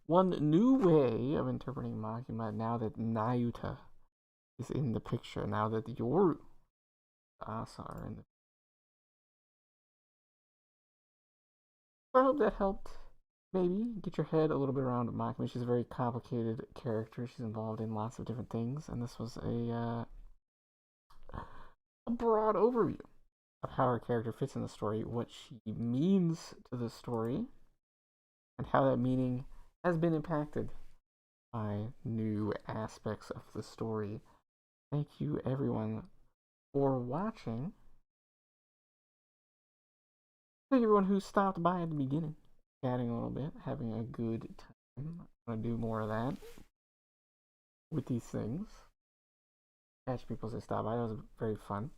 one new way of interpreting Makima now that Nayuta is in the picture, now that Yoru, Asa are in the. I hope that helped. Maybe get your head a little bit around Makima. She's a very complicated character. She's involved in lots of different things, and this was a broad overview of how her character fits in the story, what she means to the story, and how that meaning has been impacted by new aspects of the story. Thank you, everyone, for watching. Thank you, everyone who stopped by at the beginning, chatting a little bit, having a good time. I'm going to do more of that with these things. Catch people as they stop by. That was very fun.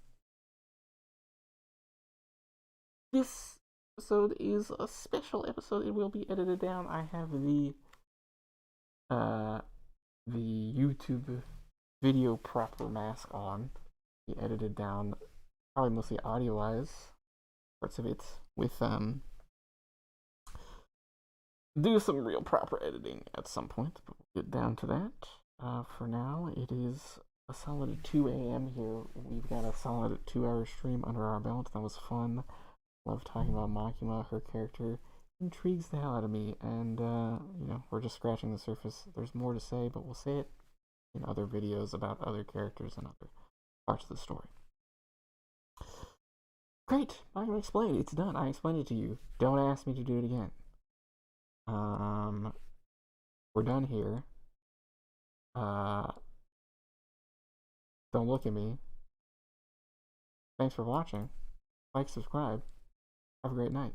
This episode is a special episode. It will be edited down. I have the YouTube video proper mask on. Be edited down, probably mostly audio wise, parts of it with do some real proper editing at some point, but we'll get down to that. For now, it is a solid 2 a.m. here. We've got a solid 2-hour stream under our belt. That was fun. Love talking about Makima. Her character intrigues the hell out of me, and we're just scratching the surface. There's more to say, but we'll say it in other videos about other characters and other parts of the story. Great, Makima explained. It's done. I explained it to you. Don't ask me to do it again. We're done here. Don't look at me. Thanks for watching. Like, subscribe. Have a great night.